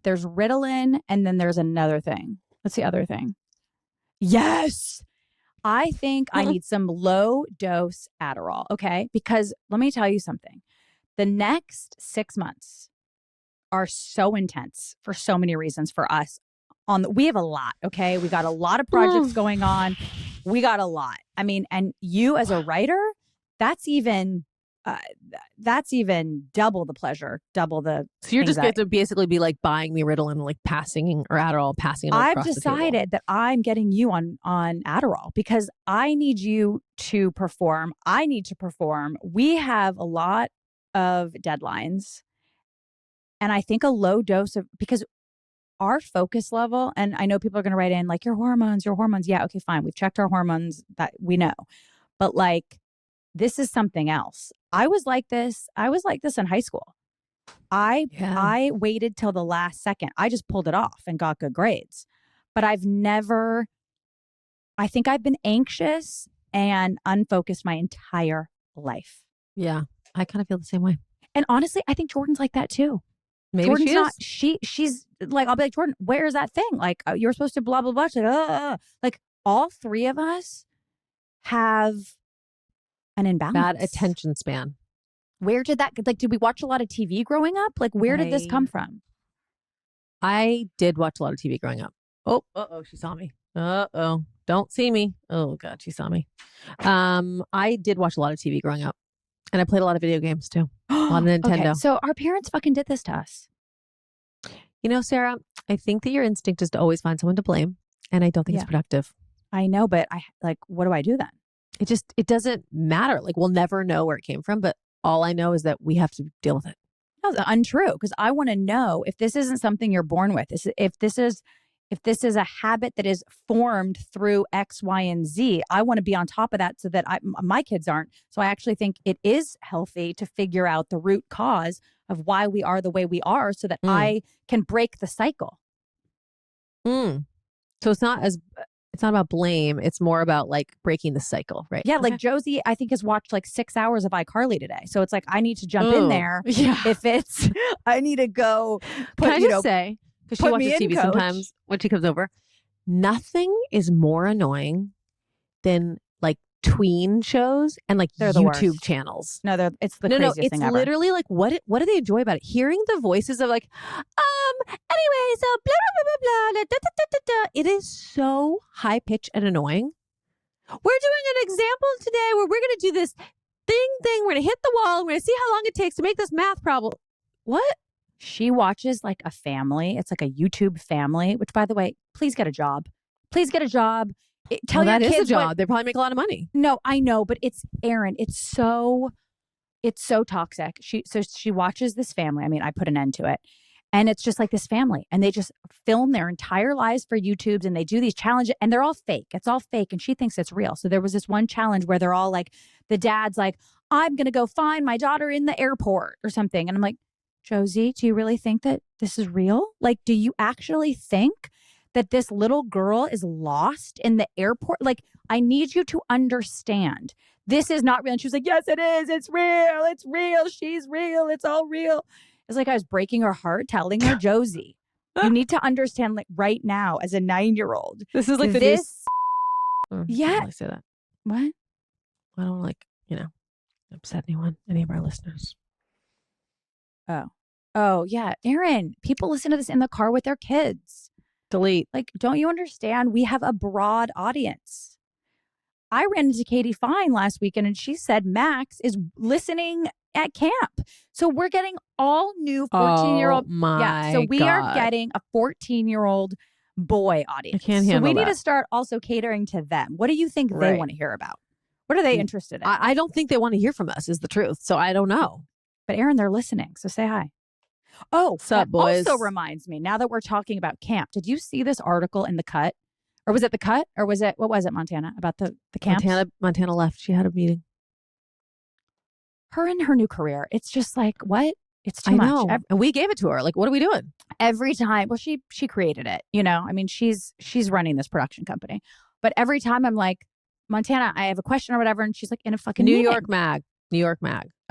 there's Ritalin and then there's another thing. What's the other thing? Yes. I think I need some low dose Adderall. Okay. Because let me tell you something. The next 6 months are so intense for so many reasons for us. We have a lot. Okay. We got a lot of projects going on. We got a lot. I mean, and you as a writer, that's even double the pleasure, double the. So you're just going to basically be like buying me Ritalin and like passing or Adderall, passing it I've across the table. decided that I'm getting you on Adderall because I need you to perform. I need to perform. We have a lot of deadlines, and I think a low dose of because our focus level. And I know people are going to write in like your hormones. Yeah, okay, fine. We've checked our hormones. That we know, but like this is something else. I was like this in high school. I waited till the last second. I just pulled it off and got good grades. But I think I've been anxious and unfocused my entire life. Yeah. I kind of feel the same way. And honestly, I think Jordan's like that too. Maybe Jordan's she's like, I'll be like, Jordan, where's that thing? Like, you're supposed to blah, blah, blah. She's like, all three of us have an imbalance. Bad attention span. Where did that, like, did we watch a lot of TV growing up? Like, where did this come from? I did watch a lot of TV growing up. Oh, she saw me. Don't see me. Oh God, she saw me. I did watch a lot of TV growing up. And I played a lot of video games too. A lot of Nintendo. Okay, so our parents fucking did this to us. You know, Sarah, I think that your instinct is to always find someone to blame. And I don't think it's productive. I know, but what do I do then? It doesn't matter. Like, we'll never know where it came from, but all I know is that we have to deal with it. That's untrue. Because I want to know if this isn't something you're born with, if this is a habit that is formed through X, Y, and Z, I want to be on top of that so that my kids aren't. So I actually think it is healthy to figure out the root cause of why we are the way we are so that I can break the cycle. So it's not about blame. It's more about like breaking the cycle, right? Yeah. Like Josie, I think has watched like 6 hours of iCarly today. So it's like, I need to jump in there. Yeah. I need to go. Can I just say, because she watches TV sometimes when she comes over, nothing is more annoying than like tween shows and like YouTube channels. No, it's the craziest thing ever. It's literally like, what do they enjoy about it? Hearing the voices of like, anyway, so blah, blah, blah, blah, blah, da, da, da, da, da. It is so high pitched and annoying. We're doing an example today where we're going to do this thing. We're going to hit the wall and we're going to see how long it takes to make this math problem. What? She watches like a family. It's like a YouTube family, which by the way, please get a job. Please get a job. Tell your kids is a job. They probably make a lot of money. No, I know, but it's Erin. It's so toxic. She watches this family. I mean, I put an end to it. And it's just like this family. And they just film their entire lives for YouTubes and they do these challenges and they're all fake. It's all fake. And she thinks it's real. So there was this one challenge where they're all like, the dad's like, I'm going to go find my daughter in the airport or something. And I'm like, Josie, do you really think that this is real? Like, do you actually think that this little girl is lost in the airport. Like, I need you to understand. This is not real. And she was like, yes, it is. It's real. It's real. She's real. It's all real. It's like I was breaking her heart telling her, Josie, you need to understand, like, right now as a 9-year-old. This is like this. Yeah. I don't Yeah. say that. What? I don't like, upset any of our listeners. Oh, yeah. Erin, people listen to this in the car with their kids. Delete. Like, don't you understand? We have a broad audience. I ran into Katie Fine last weekend and she said Max is listening at camp. So we're getting all new 14-year-old. Oh my yeah. So we God. are getting a 14-year-old boy audience. I can't handle So we need that. to start also catering to them. What do you think they Right. want to hear about? What are they interested in? I don't think they want to hear from us is the truth. So I don't know. But Erin, they're listening. So say hi. Oh, What's up, that boys? also reminds me, now that we're talking about camp, did you see this article in The Cut? Or was it The Cut? Or was it, what was it, Montana? About the camps? Montana left. She had a meeting. Her and her new career. It's just like, what? It's too I much. know. And we gave it to her. Like, what are we doing? Every time. Well, she created it, I mean, she's running this production company. But every time I'm like, Montana, I have a question or whatever. And she's like, in a fucking New meeting. York Mag.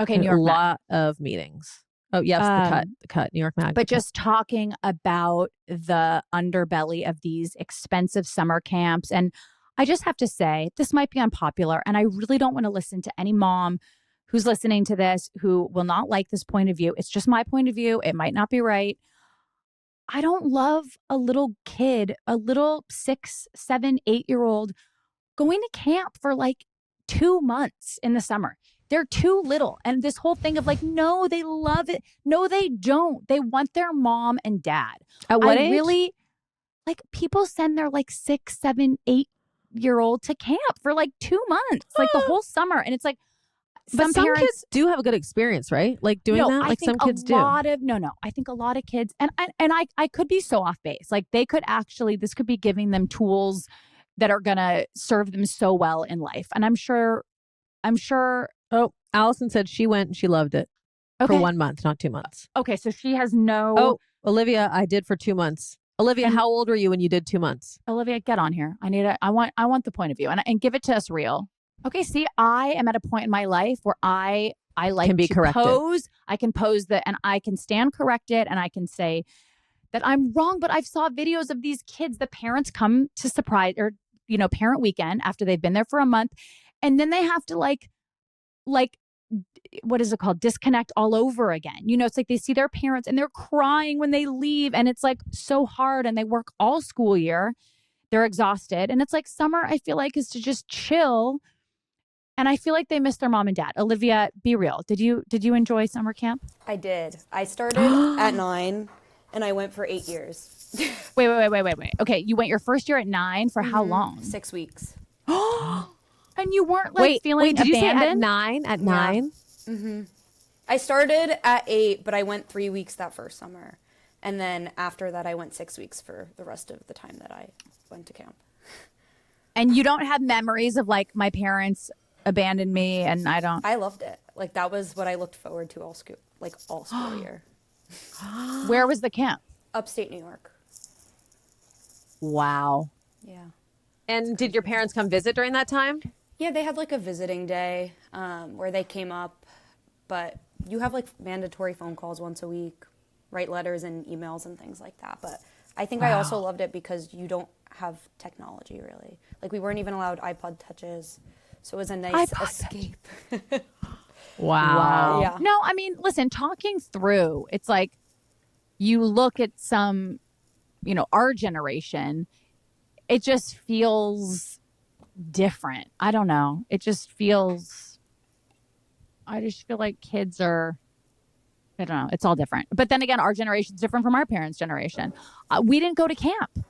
Okay, New York A Mag. lot of meetings. Oh, yes, the cut. New York Mag. But just talking about the underbelly of these expensive summer camps. And I just have to say, this might be unpopular. And I really don't want to listen to any mom who's listening to this who will not like this point of view. It's just my point of view. It might not be right. I don't love a little kid, a little 6, 7, 8-year-old going to camp for like 2 months in the summer. They're too little. And this whole thing of like, no, they love it. No, they don't. They want their mom and dad. At what age? Really, like, people send their like 6, 7, 8-year-old to camp for like 2 months, like the whole summer. And it's like, Some kids do have a good experience, right? Like doing that? Like some kids do. I think a lot of kids, and I could be so off base. Like they could actually, this could be giving them tools that are going to serve them so well in life. And I'm sure. Oh, Allison said she went and she loved it for 1 month, not 2 months. Okay. So she has no. Oh, Olivia, I did for 2 months. Olivia, how old were you when you did 2 months? Olivia, get on here. I want the point of view and give it to us real. Okay. See, I am at a point in my life where I like Can be to corrected. pose. I can pose and I can stand corrected and I can say that I'm wrong. But I've saw videos of these kids. The parents come to surprise or, parent weekend after they've been there for a month. And then they have to like, what is it called? Disconnect all over again. It's like they see their parents and they're crying when they leave. And it's like so hard and they work all school year. They're exhausted. And it's like summer, I feel like, is to just chill. And I feel like they miss their mom and dad. Olivia, be real. Did you enjoy summer camp? I did. I started at 9 and I went for 8 years. Wait. Okay, you went your first year at 9 for how long? 6 weeks. And you weren't feeling did you say abandoned? at 9? At 9? Mm-hmm. I started at 8, but I went 3 weeks that first summer. And then after that, I went 6 weeks for the rest of the time that I went to camp. And you don't have memories of like my parents abandoned me and I don't. I loved it. Like that was what I looked forward to all school year. Where was the camp? Upstate New York. Wow. Yeah. And did your parents come visit during that time? Yeah, they had like a visiting day where they came up, but you have like mandatory phone calls once a week, write letters and emails and things like that. But I think I also loved it because you don't have technology really. Like we weren't even allowed iPod touches. So it was a nice escape. Wow. Yeah. No, I mean, listen, talking through, it's like you look at some, our generation, it just feels different. I don't know. I just feel like kids are, I don't know. It's all different. But then again, our generation's different from our parents' generation. We didn't go to camp.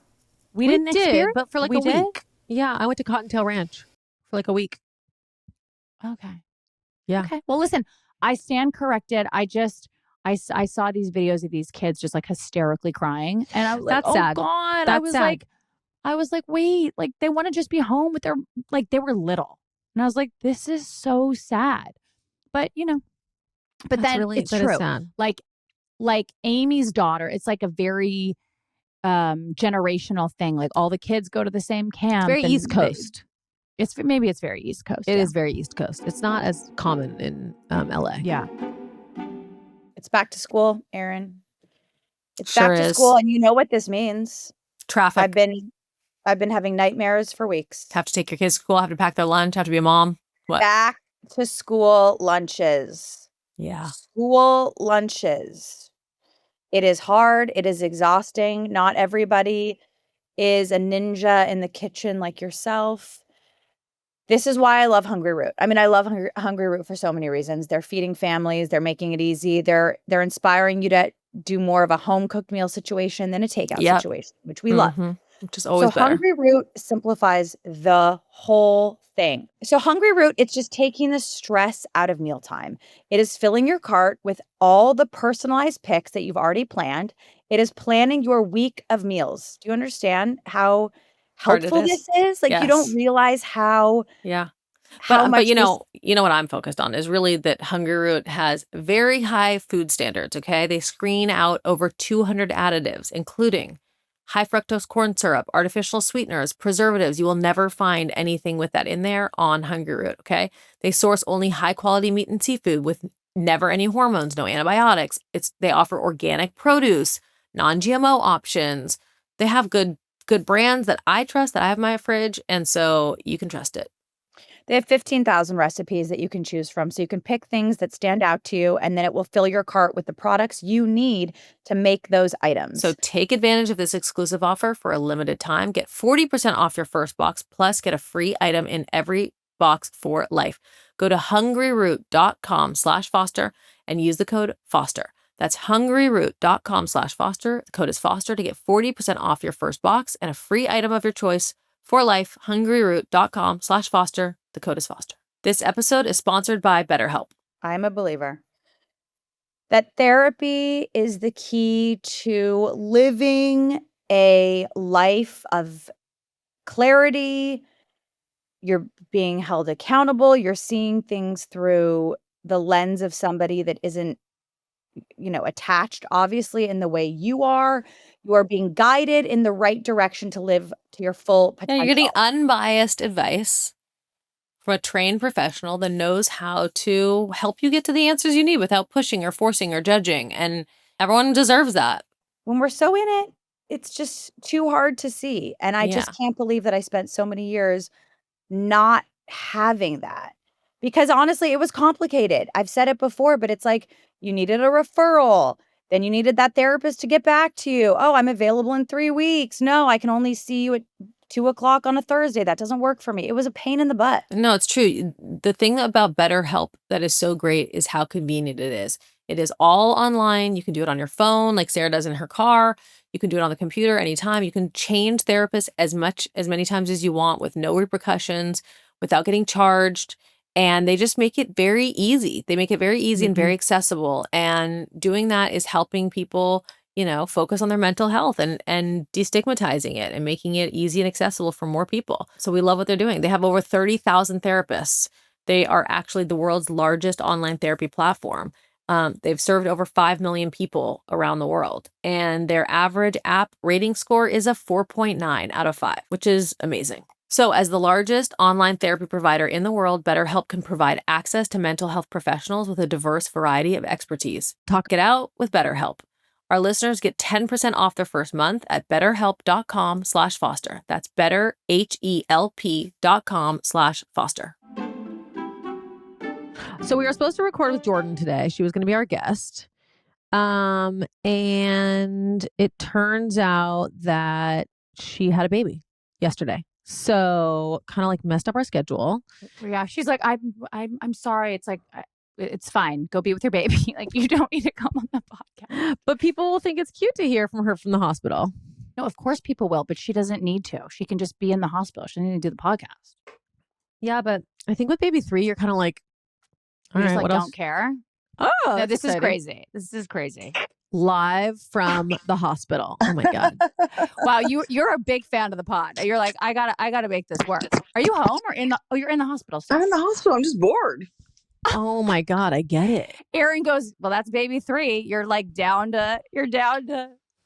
We didn't experience, but for like a week. Yeah, I went to Cottontail Ranch for like a week. Okay. Yeah. Okay. Well, listen, I stand corrected. I saw these videos of these kids just like hysterically crying. And I was like, That's sad. God. That's sad. I was like, wait, like they want to just be home with they were little. And I was like, this is so sad. But, but then it's true. Sad. Like Amy's daughter, it's like a very generational thing. Like all the kids go to the same camp. Very East Coast. Maybe it's very East Coast. It is very East Coast. It's not as common in LA. Yeah. It's back to school, Erin. It's Sure back to is. school, and you know what this means. Traffic. I've been having nightmares for weeks. Have to take your kids to school, have to pack their lunch, have to be a mom. What? Back to school lunches. Yeah. School lunches. It is hard. It is exhausting. Not everybody is a ninja in the kitchen like yourself. This is why I love Hungry Root. I mean, I love Hungry Root for so many reasons. They're feeding families. They're making it easy. They're inspiring you to do more of a home cooked meal situation than a takeout situation, which we love. Which is always better. Hungry Root simplifies the whole thing. So Hungry Root, it's just taking the stress out of mealtime. It is filling your cart with all the personalized picks that you've already planned. It is planning your week of meals. Do you understand how helpful this is? Like, you don't realize how But you know what I'm focused on is really that Hungry Root has very high food standards, okay? They screen out over 200 additives, including high fructose corn syrup, artificial sweeteners, preservatives. You will never find anything with that in there on Hungry Root, okay? They source only high quality meat and seafood with never any hormones, no antibiotics. They offer organic produce, non-GMO options. They have good brands that I trust, that I have in my fridge, and so you can trust it. They have 15,000 recipes that you can choose from. So you can pick things that stand out to you, and then it will fill your cart with the products you need to make those items. So take advantage of this exclusive offer for a limited time. Get 40% off your first box, plus get a free item in every box for life. Go to hungryroot.com/Foster and use the code Foster. That's hungryroot.com/Foster. The code is Foster to get 40% off your first box and a free item of your choice for life. hungryroot.com/Foster. The code is Foster. This episode is sponsored by BetterHelp. I'm a believer that therapy is the key to living a life of clarity. You're being held accountable. You're seeing things through the lens of somebody that isn't, attached, obviously, in the way you are. You are being guided in the right direction to live to your full potential. Yeah, you're getting unbiased advice from a trained professional that knows how to help you get to the answers you need without pushing or forcing or judging. And everyone deserves that. When we're so in it, it's just too hard to see. And I just can't believe that I spent so many years not having that. Because honestly, it was complicated. I've said it before, but it's like you needed a referral. Then you needed that therapist to get back to you. Oh, I'm available in 3 weeks. No, I can only see you at 2:00 on a Thursday. That doesn't work for me. It was a pain in the butt. No, it's true. The thing about BetterHelp that is so great is how convenient it is. It is all online. You can do it on your phone like Sarah does in her car. You can do it on the computer anytime. You can change therapists as many times as you want with no repercussions, without getting charged. And they just make it very easy. They make it very easy and very accessible. And doing that is helping people, focus on their mental health and destigmatizing it and making it easy and accessible for more people. So we love what they're doing. They have over 30,000 therapists. They are actually the world's largest online therapy platform. They've served over 5 million people around the world. And their average app rating score is a 4.9 out of 5, which is amazing. So as the largest online therapy provider in the world, BetterHelp can provide access to mental health professionals with a diverse variety of expertise. Talk it out with BetterHelp. Our listeners get 10% off their first month at betterhelp.com/Foster. That's betterhelp.com/Foster. So we were supposed to record with Jordan today. She was going to be our guest. And it turns out that she had a baby yesterday. So kind of like messed up our schedule. Yeah, she's like, I'm sorry. It's like, it's fine. Go be with your baby. Like, you don't need to come on the podcast. But people will think it's cute to hear from her from the hospital. No, of course people will, but she doesn't need to. She can just be in the hospital. She doesn't need to do the podcast. Yeah, but I think with baby 3, you're kind of like, all right, what else? Don't care. Oh, no, this is crazy. This is crazy. Live from the hospital. Oh my God. Wow, you're a big fan of the pod. You're like, I gotta make this work. Are you home or you're in the hospital still? I'm in the hospital. I'm just bored. Oh my God, I get it. Erin goes, well, that's baby 3. You're like down to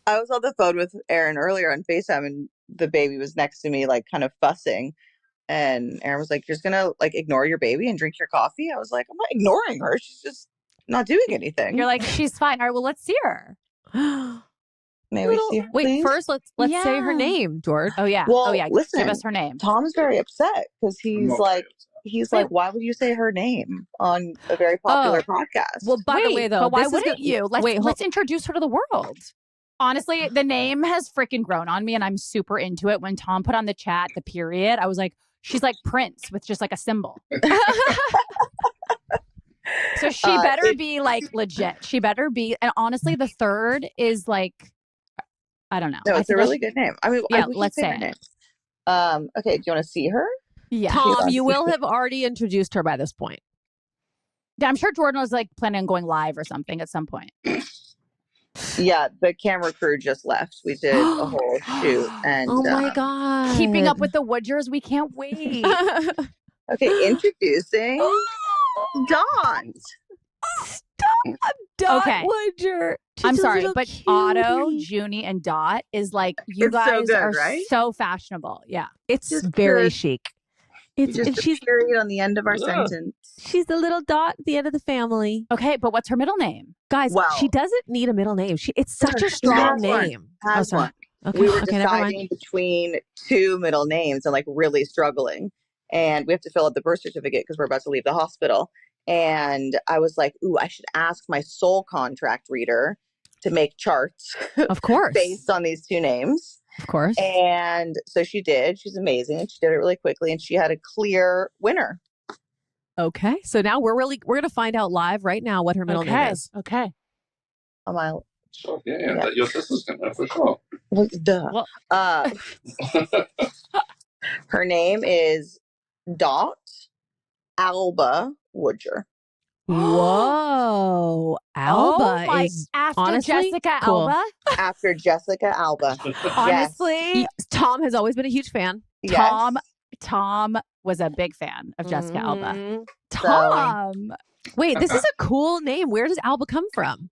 I was on the phone with Erin earlier on FaceTime, and the baby was next to me, like, kind of fussing. And Erin was like, "You're just gonna like ignore your baby and drink your coffee?" I was like, "I'm not ignoring her. She's just not doing anything." You're like, she's fine. All right, well, let's see her. May we see her, please? First, let's say her name, George. Oh yeah. Well, oh yeah. listen, Give us her name. Tom's very upset because he's like, why would you say her name on a very popular podcast? Well, by the way, though, but why wouldn't you? Let's introduce her to the world. Honestly, the name has freaking grown on me, and I'm super into it. When Tom put on the chat the period, I was like, she's like Prince with just like a symbol. So she better be like legit. She better be. And honestly, the third is like, I don't know. No, it's a really good name. I mean, yeah, let's say it. Okay, do you want to see her? Yeah. Tom, you will have already introduced her by this point. Yeah, I'm sure Jordan was like planning on going live or something at some point. Yeah, the camera crew just left. We did a whole shoot, and oh my god, keeping up with the Woodgers. We can't wait. Okay, introducing Dot. Dot okay. Woodger. I'm sorry, but cutie. Otto, Junie, and Dot is like, you it's guys so good, are right? so fashionable. Yeah, it's just very chic. It's just she's a period on the end of our sentence. She's the little Dot at the end of the family. Okay, but what's her middle name? Guys, she doesn't need a middle name. It's such a strong name. Has one. Okay. We were deciding between two middle names and like really struggling. And we have to fill out the birth certificate because we're about to leave the hospital. And I was like, ooh, I should ask my soul contract reader to make charts. Of course. Based on these two names. Of course. And so she did. She's amazing. And she did it really quickly. And she had a clear winner. Okay. So now we're going to find out live right now what her middle name is. Okay. Sure. Yeah. Your sister's going to know for sure. Well, duh. Well, her name is Dot Alba Woodger. Whoa. Alba is after honestly Jessica cool. Alba? After Jessica Alba. Honestly. Yes. Tom has always been a huge fan. Yes. Tom was a big fan of Jessica Alba. Tom. Wait, this is a cool name. Where does Alba come from?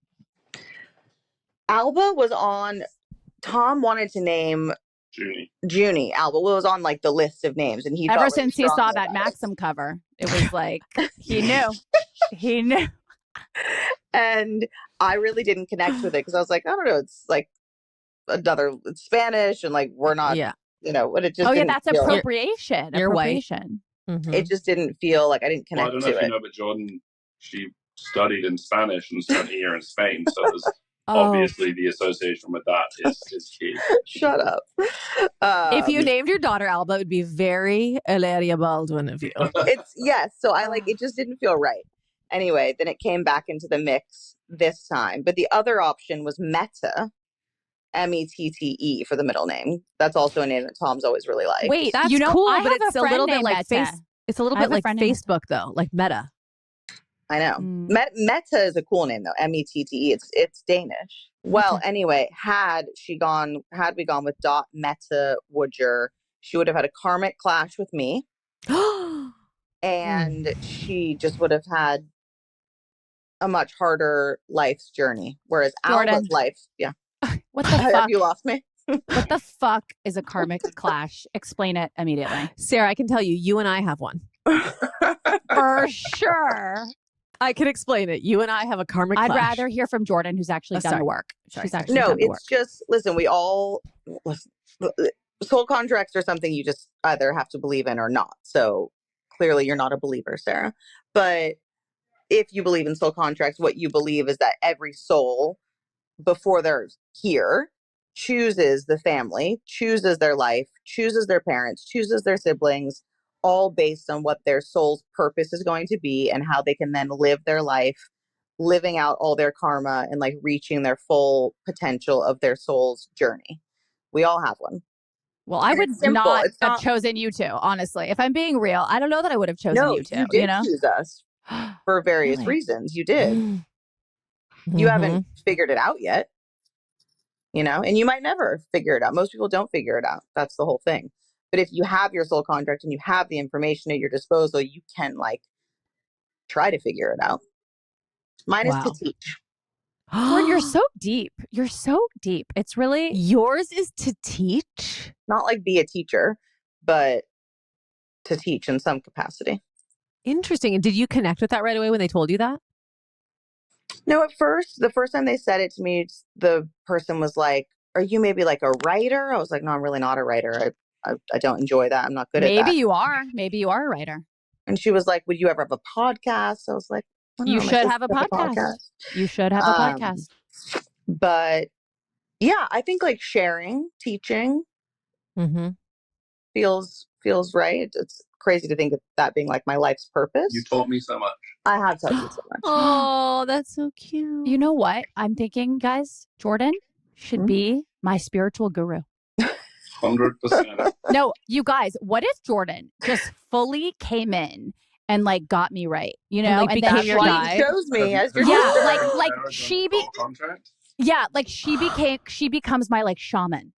Alba was on, Tom wanted to name Junie. Alba was on like the list of names, and he ever since he saw that Maxim cover, it was like he knew. And I really didn't connect with it because I was like, I don't know, it's like it's Spanish, and like we're not, you know, what it just. Oh yeah, that's appropriation. You're appropriation. White. Mm-hmm. It just didn't feel like I didn't connect to it. I don't know if you know, but Jordan, she studied in Spanish and spent a year in Spain, so there's obviously the association with that is key. Shut up. If you named your daughter Alba, it would be very Hilaria Baldwin of you. So I like, it just didn't feel right. Anyway, then it came back into the mix this time. But the other option was Mette, Mette, for the middle name. That's also a name that Tom's always really liked. Wait, that's cool, but it's a little bit like it's a little bit like Facebook though, like Meta. I know. Mette is a cool name though. Mette. It's Danish. Well, anyway, had we gone with Dot Mette Woodger, she would have had a karmic clash with me. And she just would have had a much harder life's journey. Whereas Alba's life, what the fuck? Have you lost me? What the fuck is a karmic clash? Explain it immediately. Sarah, I can tell you, you and I have one. For sure. I can explain it. You and I have a karmic clash. I'd rather hear from Jordan, who's actually done the work. She's actually done the work. Just, listen, soul contracts are something you just either have to believe in or not. So clearly you're not a believer, Sarah. But if you believe in soul contracts, what you believe is that every soul, before they're here, chooses the family, chooses their life, chooses their parents, chooses their siblings, all based on what their soul's purpose is going to be and how they can then live their life, living out all their karma and like reaching their full potential of their soul's journey. We all have one. Well, I would not have chosen you two, honestly. If I'm being real, I don't know that I would have chosen you two. You did choose us for various reasons. You did. You haven't figured it out yet, you know, and you might never figure it out. Most people don't figure it out. That's the whole thing. But if you have your soul contract and you have the information at your disposal, you can like try to figure it out. Mine is to teach. Jordan, you're so deep. You're so deep. It's really yours is to teach. Not like be a teacher, but to teach in some capacity. Interesting. And did you connect with that right away when they told you that? No, at first, the first time they said it to me, the person was like, "Are you maybe like a writer?" I was like, "No, I'm really not a writer. I don't enjoy that. I'm not good at that." Maybe you are. Maybe you are a writer. And she was like, "Would you ever have a podcast?" I was like, "You should have a podcast. You should have a podcast." But yeah, I think like sharing, teaching feels right. It's crazy to think of that being like my life's purpose. You taught me so much. I have taught you so much. Oh, that's so cute. You know what? I'm thinking, guys, Jordan should be my spiritual guru. 100%. No, you guys, what if Jordan just fully came in and like got me right, you know, and then your guide. Shows me as your like she she becomes my like shaman.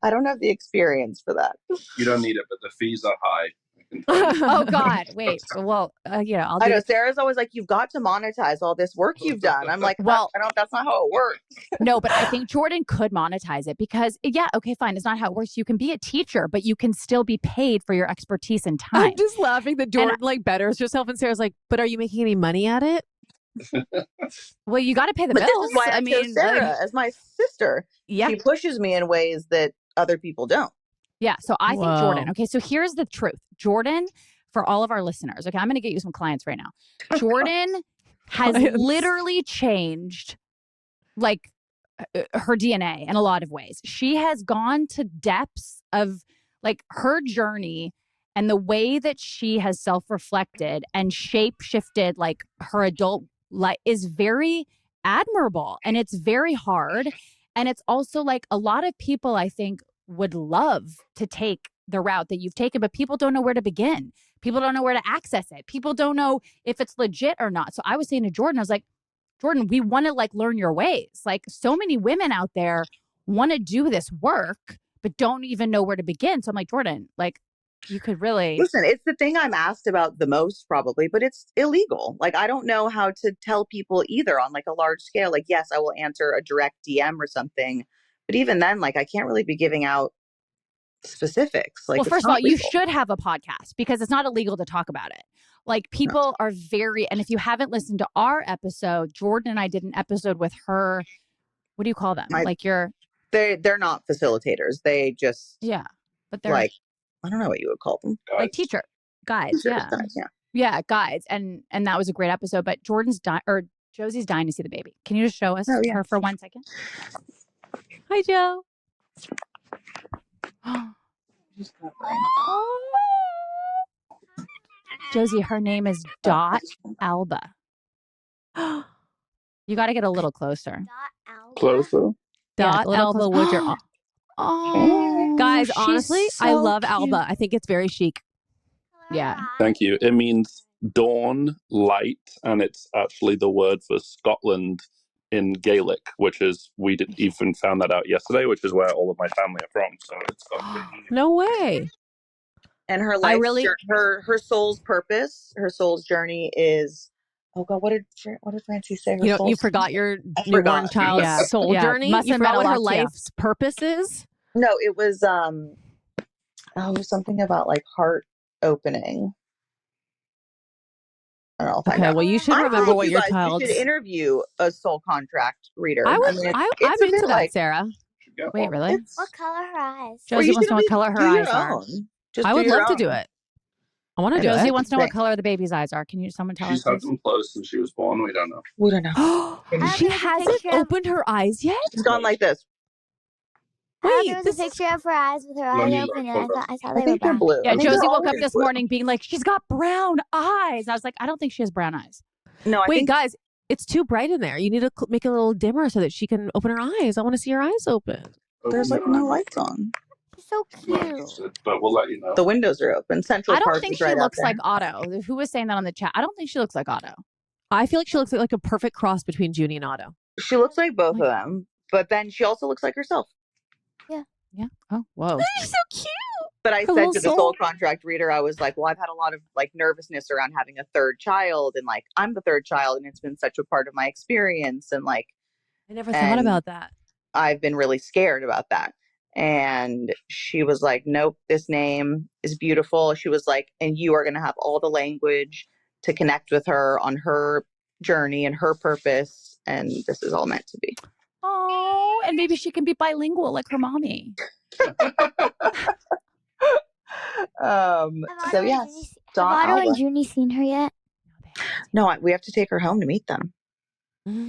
I don't have the experience for that. You don't need it, but the fees are high. Oh God! Wait. Well, I know Sarah's always like, "You've got to monetize all this work you've done." I'm like, "Well, I don't. That's not how it works." No, but I think Jordan could monetize it because, yeah, okay, fine. It's not how it works. You can be a teacher, but you can still be paid for your expertise and time. I'm just laughing that Jordan like betters herself, and Sarah's like, "But are you making any money at it?" Well, you got to pay the bills. This is why I mean, Sarah as my sister. Yeah, she pushes me in ways that other people don't. Yeah. So I think Jordan. Okay. So here's the truth. Jordan, for all of our listeners. Okay. I'm going to get you some clients right now. Jordan has literally changed like her DNA in a lot of ways. She has gone to depths of like her journey and the way that she has self-reflected and shape-shifted like her adult life is very admirable, and it's very hard. And it's also like a lot of people, I think, would love to take the route that you've taken, but people don't know where to begin. People don't know where to access it. People don't know if it's legit or not. So I was saying to Jordan, I was like, Jordan, we want to like learn your ways. Like so many women out there want to do this work, but don't even know where to begin. So I'm like, Jordan, like you could really listen. It's the thing I'm asked about the most probably, but it's illegal. Like I don't know how to tell people either on like a large scale. Like, yes, I will answer a direct DM or something. But even then, like, I can't really be giving out specifics. Like, well, first of all, you should have a podcast because it's not illegal to talk about it. Like, people are very, and if you haven't listened to our episode, Jordan and I did an episode with her. What do you call them? They're not facilitators. They just but they're like, I don't know what you would call them. Like guides. Yeah, guides. And that was a great episode. But Josie's dying to see the baby. Can you just show us her for 1 second? Hi, Joe. Josie, her name is Dot Alba. You got to get a little closer. Closer? Dot Alba Woodger. Oh, guys, honestly, so I love cute. Alba. I think it's very chic. Yeah. Thank you. It means dawn, light, and it's actually the word for Scotland in Gaelic, which is, we didn't even found that out yesterday, which is where all of my family are from. So it's no way. And her life, her soul's purpose, her soul's journey is, oh God, what did Francie say? You forgot your newborn child's soul journey? You forgot what her life's purpose is? No, it was, something about like heart opening. I'll find out. Well, you should remember what your child. You should interview a soul contract reader. I'm into that, Sarah. Wait, really? What color her eyes? Josie wants to know what color her eyes are. I would love to do it. I want to do it. Josie wants to know what color the baby's eyes are. Can someone tell us? She's had them closed since she was born. We don't know. We don't know. She hasn't opened her eyes yet? She's gone like this. Wait, there was a picture of her eyes with her eyes open, and I thought they were brown. Blue. Yeah, Josie woke up this morning being like, she's got brown eyes. I was like, I don't think she has brown eyes. No, guys, it's too bright in there. You need to make it a little dimmer so that she can open her eyes. I want to see her eyes open. There's like no lights on. She's so cute. But we'll let you know. The windows are open. Central I don't Park think is she right looks out like Otto. Who was saying that on the chat? I don't think she looks like Otto. I feel like she looks like a perfect cross between Junie and Otto. She looks like both of them, but then she also looks like herself. Yeah. Oh, whoa. She's so cute. But I said to the soul contract reader, I was like, well, I've had a lot of like nervousness around having a third child, and like I'm the third child, and it's been such a part of my experience, and like I never thought about that. I've been really scared about that. And she was like, nope, this name is beautiful. She was like, and you are going to have all the language to connect with her on her journey and her purpose. And this is all meant to be. Oh, and maybe she can be bilingual like her mommy. So yes. Have Otto and Junie seen her yet? No, we have to take her home to meet them.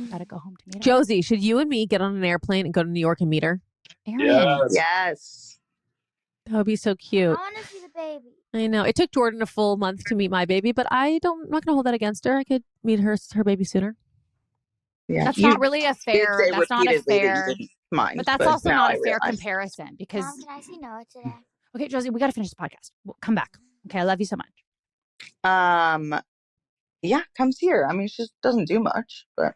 Gotta go home to meet her. Josie, should you and me get on an airplane and go to New York and meet her? Erin. Yes. That would be so cute. I want to see the baby. I know. It took Jordan a full month to meet my baby, but I'm not going to hold that against her. I could meet her baby sooner. Yeah. That's not really a fair. That's not a fair. Mind, but that's also not a fair comparison because. Mom, can I see Noah today? Okay, Josie, we got to finish the podcast. We'll come back. Okay, I love you so much. Yeah, comes here. I mean, she just doesn't do much, but.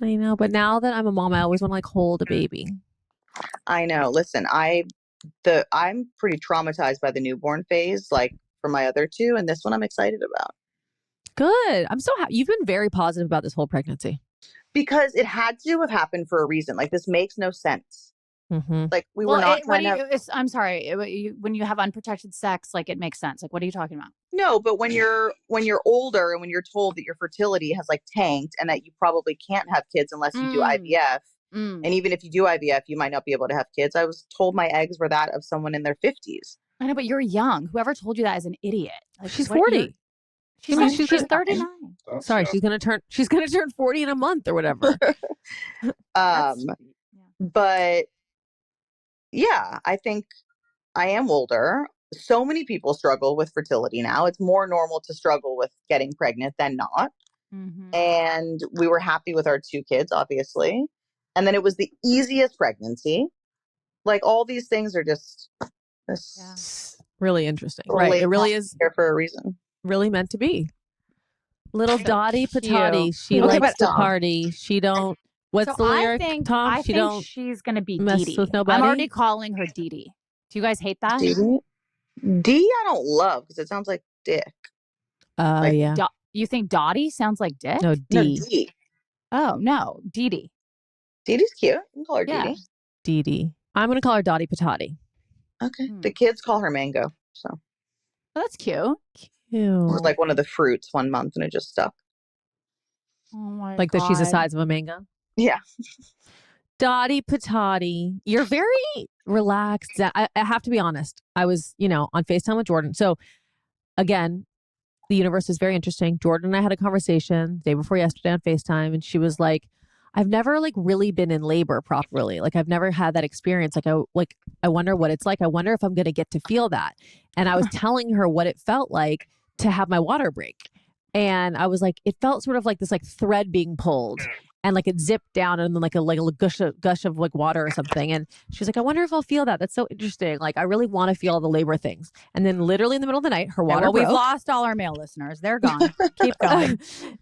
I know, but now that I'm a mom, I always want to like hold a baby. I know. Listen, I'm pretty traumatized by the newborn phase, like for my other two, and this one I'm excited about. Good. I'm so happy. You've been very positive about this whole pregnancy. Because it had to have happened for a reason. Like this makes no sense. Mm-hmm. Like we were not trying to. I'm sorry. When you have unprotected sex, like it makes sense. Like what are you talking about? No, but when you're older and when you're told that your fertility has like tanked and that you probably can't have kids unless you do IVF, and even if you do IVF, you might not be able to have kids. I was told my eggs were that of someone in their 50s. I know, but you're young. Whoever told you that is an idiot. Like, she's 40. She's 39. Sorry, she's gonna turn 40 in a month or whatever. But yeah, I think I am older. So many people struggle with fertility now. It's more normal to struggle with getting pregnant than not. Mm-hmm. And we were happy with our 2 kids, obviously. And then it was the easiest pregnancy. Like all these things are just really interesting. Right. It really is here for a reason. Really meant to be. Little Dottie Patati. She likes to party. She don't. What's the lyric, Tom? I think she's going to be Dee with nobody. I'm already calling her Dee Dee. Do you guys hate that? Dee I don't love because it sounds like dick. Yeah. You think Dottie sounds like dick? No, Dee. Oh, no. Dee Dee. Dee Dee's cute. You can call her Dee Dee. Dee Dee. I'm going to call her Dottie Patati. Okay. The kids call her Mango. So. Oh, that's cute. It was like one of the fruits one month and it just stuck. Oh my God. That she's the size of a mango? Yeah. Dottie Patati. You're very relaxed. I have to be honest. I was, on FaceTime with Jordan. So again, the universe is very interesting. Jordan and I had a conversation the day before yesterday on FaceTime, and she was like, I've never really been in labor properly. Like I've never had that experience. I wonder what it's like. I wonder if I'm going to get to feel that. And I was telling her what it felt like to have my water break. And I was like, it felt sort of like this thread being pulled and it zipped down and then a gush of water or something. And she was like, I wonder if I'll feel that. That's so interesting. I really want to feel all the labor things. And then literally in the middle of the night, her water broke. We've lost all our male listeners. They're gone. Keep going.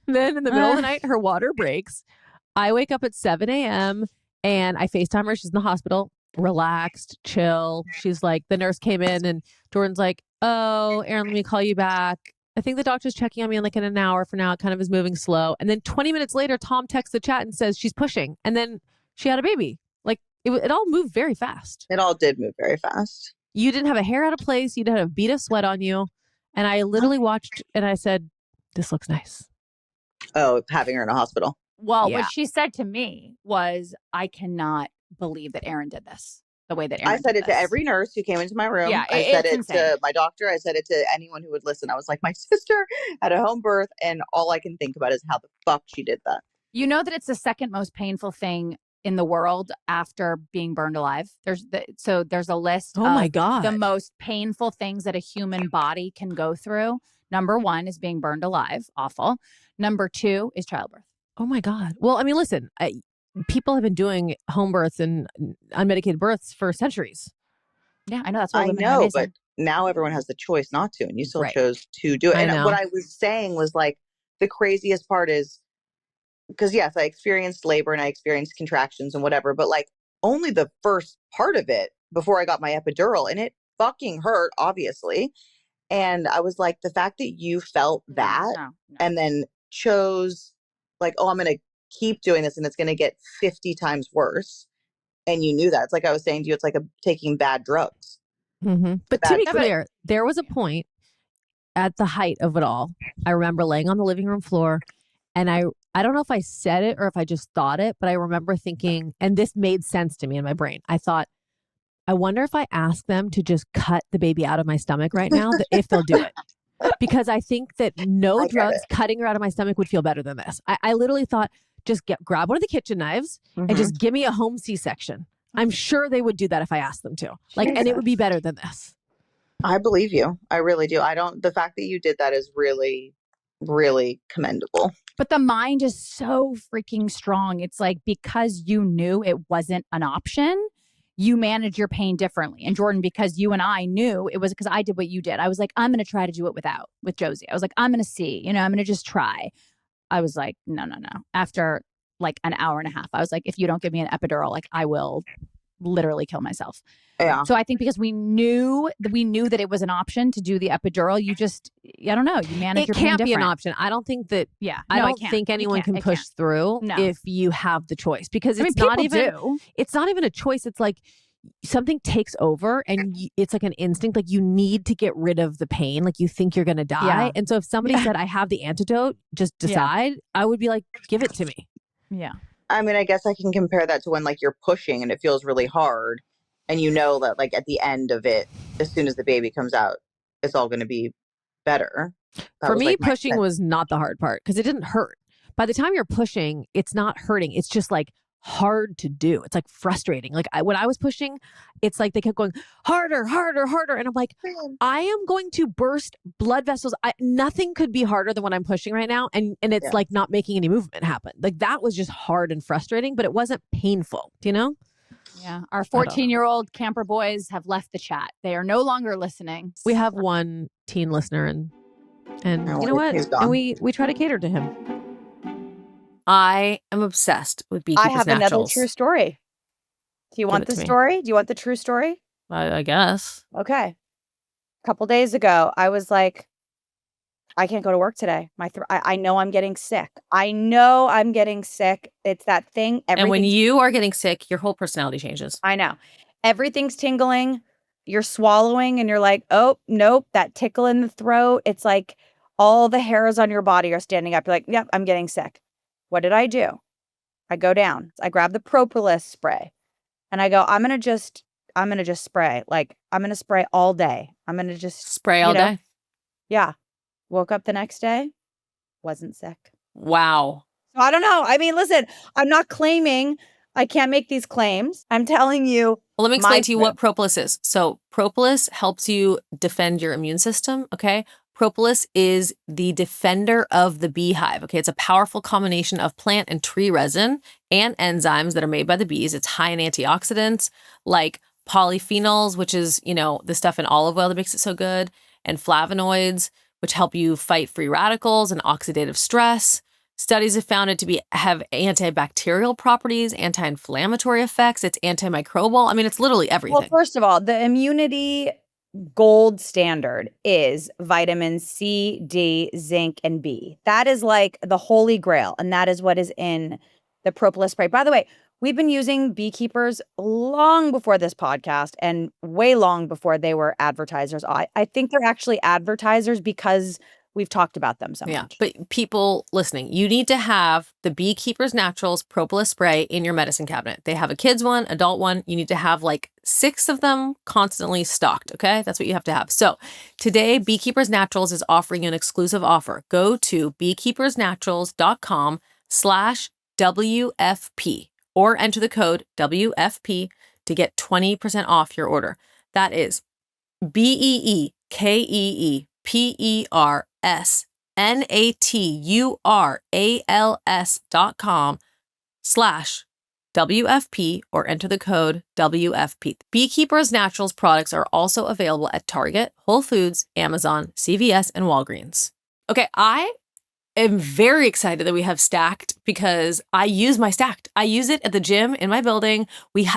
Then in the middle of the night, her water breaks. I wake up at 7 a.m. and I FaceTime her. She's in the hospital, relaxed, chill. She's like, the nurse came in and Jordan's like, oh, Erin, let me call you back. I think the doctor's checking on me in an hour for now. It kind of is moving slow. And then 20 minutes later, Tom texts the chat and says she's pushing. And then she had a baby. It all moved very fast. It all did move very fast. You didn't have a hair out of place. You didn't have a bead of sweat on you. And I literally watched and I said, this looks nice. Oh, having her in a hospital. Well, what she said to me was, I cannot believe that Erin did this the way that Erin I said did it to every nurse who came into my room. Yeah, I said it to my doctor. I said it to anyone who would listen. I was like, my sister had a home birth, and all I can think about is how the fuck she did that. You know that it's the second most painful thing in the world after being burned alive. There's a list of my God. The most painful things that a human body can go through. Number 1 is being burned alive. Awful. Number 2 is childbirth. Oh my God. Well, I mean, listen, people have been doing home births and unmedicated births for centuries. Yeah, I know. That's what I know, but now everyone has the choice not to, and you still chose to do it. And what I was saying was the craziest part is, because yes, I experienced labor and I experienced contractions and whatever, but only the first part of it before I got my epidural, and it fucking hurt, obviously. And I was like, the fact that you felt that and then chose like, oh, I'm going to keep doing this and it's going to get 50 times worse. And you knew that. It's like I was saying to you, it's like taking bad drugs. Mm-hmm. But to be clear, there was a point at the height of it all. I remember laying on the living room floor and I don't know if I said it or if I just thought it, but I remember thinking, and this made sense to me in my brain. I thought, I wonder if I ask them to just cut the baby out of my stomach right now, if they'll do it. Because I think that no drugs cutting her out of my stomach would feel better than this. I literally thought, just grab one of the kitchen knives and just give me a home C-section. I'm sure they would do that if I asked them to. Like, and it would be better than this. I believe you. I really do. The fact that you did that is really, really commendable. But the mind is so freaking strong. It's like, because you knew it wasn't an option, you manage your pain differently. And Jordan, because you and I knew it was because I did what you did. I was like, I'm going to try to do it with Josie. I was like, I'm going to see, I'm going to just try. I was like, no. After like an hour and a half, I was like, if you don't give me an epidural, like I will literally kill myself. Yeah. So I think because we knew that it was an option to do the epidural, you just, I don't know, you manage your pain different. It can't be an option. I don't think that, I don't think anyone can push through if you have the choice, because it's not even a choice. It's like something takes over and it's like an instinct. Like you need to get rid of the pain. Like you think you're going to die. Yeah. And so if somebody said, I have the antidote, just decide, I would be like, give it to me. Yeah. I mean, I guess I can compare that to when like you're pushing and it feels really hard. And you know that like at the end of it, as soon as the baby comes out, it's all going to be better. For me, pushing was not the hard part because it didn't hurt. By the time you're pushing, it's not hurting. It's just like hard to do. It's like frustrating. Like when I was pushing, it's like they kept going harder, harder, harder. And I'm like, I am going to burst blood vessels. Nothing could be harder than what I'm pushing right now. And it's like not making any movement happen. Like that was just hard and frustrating, but it wasn't painful. Do you know? Yeah. Our 14-year-old camper boys have left the chat. They are no longer listening. We have one teen listener and you know what? And we try to cater to him. I am obsessed with Beekeepers Naturals. I have another true story. Do you want the story? Do you want the true story? I guess. Okay. A couple days ago, I was like, I can't go to work today. I know I'm getting sick. It's that thing. And when you are getting sick, your whole personality changes. I know. Everything's tingling. You're swallowing and you're like, oh, nope, that tickle in the throat. It's like all the hairs on your body are standing up. You're like, yep, I'm getting sick. What did I do? I go down. I grab the propolis spray and I go, I'm going to just spray. Like, I'm going to spray all day. I'm going to just spray all day. Yeah. Woke up the next day, wasn't sick. Wow. So I don't know. I mean, listen, I'm not claiming, I can't make these claims. I'm telling you. Well, let me explain to you what propolis is. So propolis helps you defend your immune system. Okay. Propolis is the defender of the beehive. Okay. It's a powerful combination of plant and tree resin and enzymes that are made by the bees. It's high in antioxidants like polyphenols, which is, the stuff in olive oil that makes it so good, and flavonoids, which help you fight free radicals and oxidative stress. Studies have found it to have antibacterial properties, anti-inflammatory effects. It's antimicrobial. I mean, it's literally everything. Well, first of all, the immunity gold standard is vitamin C, D, zinc, and B. That is like the holy grail. And that is what is in the propolis spray. By the way, we've been using Beekeepers long before this podcast and way long before they were advertisers. I think they're actually advertisers because we've talked about them so much. But people listening, you need to have the Beekeepers Naturals propolis spray in your medicine cabinet. They have a kids one, adult one. You need to have like 6 of them constantly stocked. Okay. That's what you have to have. So today, Beekeepers Naturals is offering you an exclusive offer. Go to beekeepersnaturals.com/WFP. or enter the code WFP to get 20% off your order. That is BeekeepersNaturals.com/WFP or enter the code WFP. Beekeepers Naturals products are also available at Target, Whole Foods, Amazon, CVS, and Walgreens. Okay, I am very excited that we have Stacked because I use my Stacked. I use it at the gym in my building.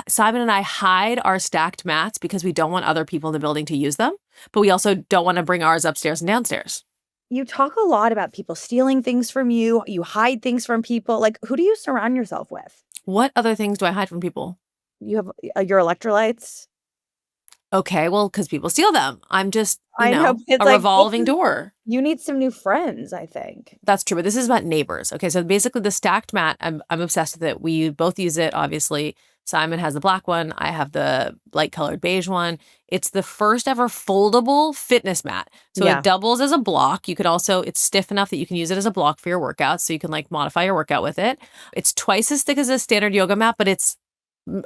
Simon and I hide our Stacked mats because we don't want other people in the building to use them, but we also don't want to bring ours upstairs and downstairs. You talk a lot about people stealing things from you. You hide things from people. Like, who do you surround yourself with? What other things do I hide from people? You have your electrolytes. Okay, well, because people steal them. I'm just, I know, a like, revolving door. You need some new friends, I think. That's true, but this is about neighbors. Okay, so basically the Stacked mat, I'm obsessed with it. We both use it, obviously. Simon has the black one. I have the light-colored beige one. It's the first ever foldable fitness mat. So it doubles as a block. You could also, it's stiff enough that you can use it as a block for your workout. So you can like modify your workout with it. It's twice as thick as a standard yoga mat, but it's,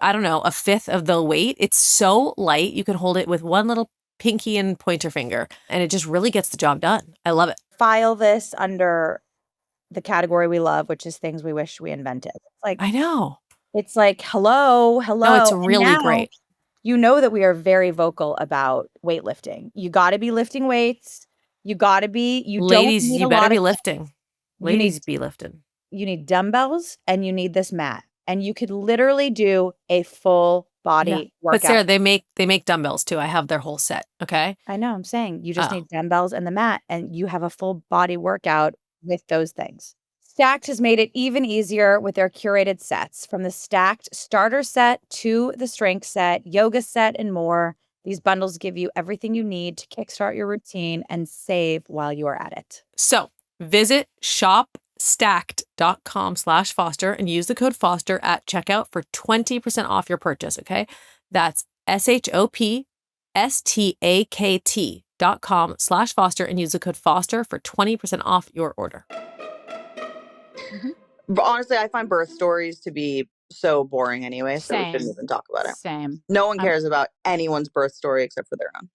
I don't know, a fifth of the weight. It's so light. You can hold it with one little pinky and pointer finger, and it just really gets the job done. I love it. File this under the category we love, which is things we wish we invented. Like, I know. It's like, hello. No, it's really great. You know that we are very vocal about weightlifting. You got to be lifting weights. You got to be, ladies, you better be lifting. Ladies, be lifting. You need dumbbells and you need this mat. And you could literally do a full body workout. But Sarah, they make dumbbells too. I have their whole set. Okay. I know. I'm saying you just need dumbbells and the mat, and you have a full body workout with those things. Stacked has made it even easier with their curated sets, from the Stacked starter set to the strength set, yoga set, and more. These bundles give you everything you need to kickstart your routine and save while you are at it. So visit shopstacked.com/Foster and use the code Foster at checkout for 20% off your purchase. Okay. That's shopstacked.com/Foster and use the code Foster for 20% off your order. But honestly, I find birth stories to be so boring anyway, so we shouldn't even talk about it. Same. No one cares about anyone's birth story except for their own.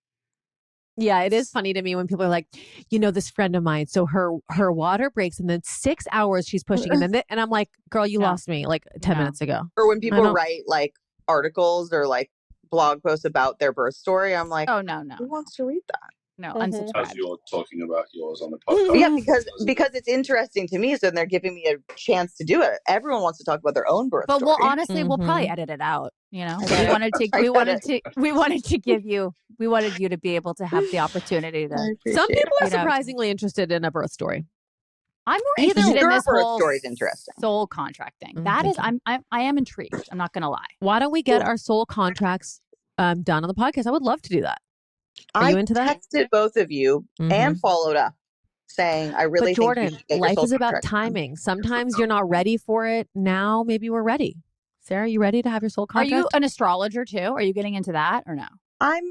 Yeah, it is funny to me when people are like, this friend of mine, so her water breaks and then 6 hours she's pushing and I'm like, girl, you lost me like 10 minutes ago. Or when people write like articles or like blog posts about their birth story, I'm like, oh no. Who wants to read that? No, unsubscribe. As you're talking about yours on the podcast. Yeah, because it's interesting to me, so they're giving me a chance to do it. Everyone wants to talk about their own birth story. Well, honestly, we'll probably edit it out. We wanted you to be able to have the opportunity to. Some people are surprisingly interested in a birth story. I'm more interested in this whole story's interesting. soul contract thing. That is, I am intrigued. I'm not going to lie. Why don't we get our soul contracts done on the podcast? I would love to do that. Are you into that? I texted both of you and followed up saying, I really think Jordan, life is about timing. Sometimes you're not ready for it. Now, maybe we're ready. Sarah, you ready to have your soul contract? Are you an astrologer too? Are you getting into that or no? I'm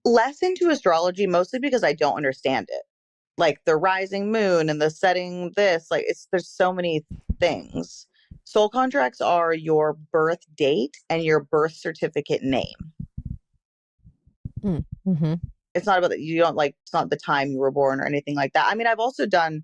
less into astrology, mostly because I don't understand it. Like the rising moon and the setting this, there's so many things. Soul contracts are your birth date and your birth certificate name. Mm-hmm. It's not about that. You don't it's not the time you were born or anything like that. I mean, I've also done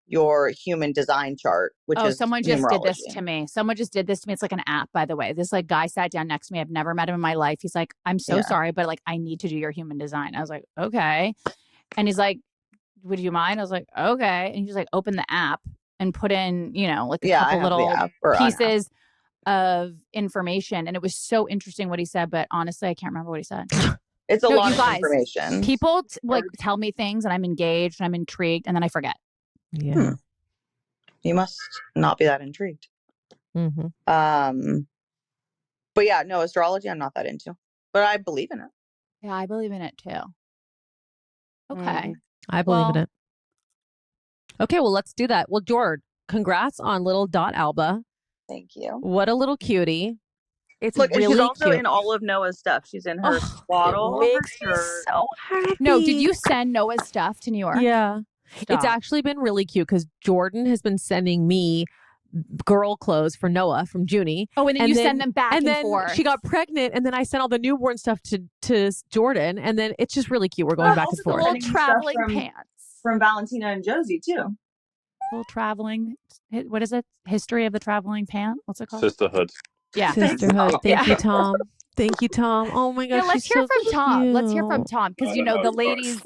your human design chart, which is someone just numerology. did this to me. Someone just did this to me. It's like an app, by the way. This guy sat down next to me. I've never met him in my life. He's like, I'm so sorry, but I need to do your human design. I was like, okay. And he's like, would you mind? I was like, okay. And he just opened the app and put in, a couple little pieces of information. And it was so interesting what he said, but honestly, I can't remember what he said. It's a lot of information. People tell me things and I'm engaged and I'm intrigued and then I forget. Yeah. You must not be that intrigued. Mm-hmm. But yeah, no, astrology I'm not that into. But I believe in it. Yeah, I believe in it too. Okay. I believe in it. Okay, well, let's do that. Well, Jord, congrats on little Dot Alba. Thank you. What a little cutie. It's Look, really and she's also cute. in all of Noah's stuff. She's in her swaddle. It makes me so happy. No, did you send Noah's stuff to New York? Yeah. Stop. It's actually been really cute because Jordan has been sending me girl clothes for Noah from Junie. Oh, and then you send them back and then forth. She got pregnant and then I sent all the newborn stuff to Jordan. And then it's just really cute. We're going back and forth. Little traveling pants. From Valentina and Josie too. Little traveling. What is it? History of the traveling pant? What's it called? Sisterhood. Yeah. Sisterhood. Thank you, Tom. Thank you, Tom. Oh my gosh. Let's hear from Tom. Let's hear from Tom because the ladies.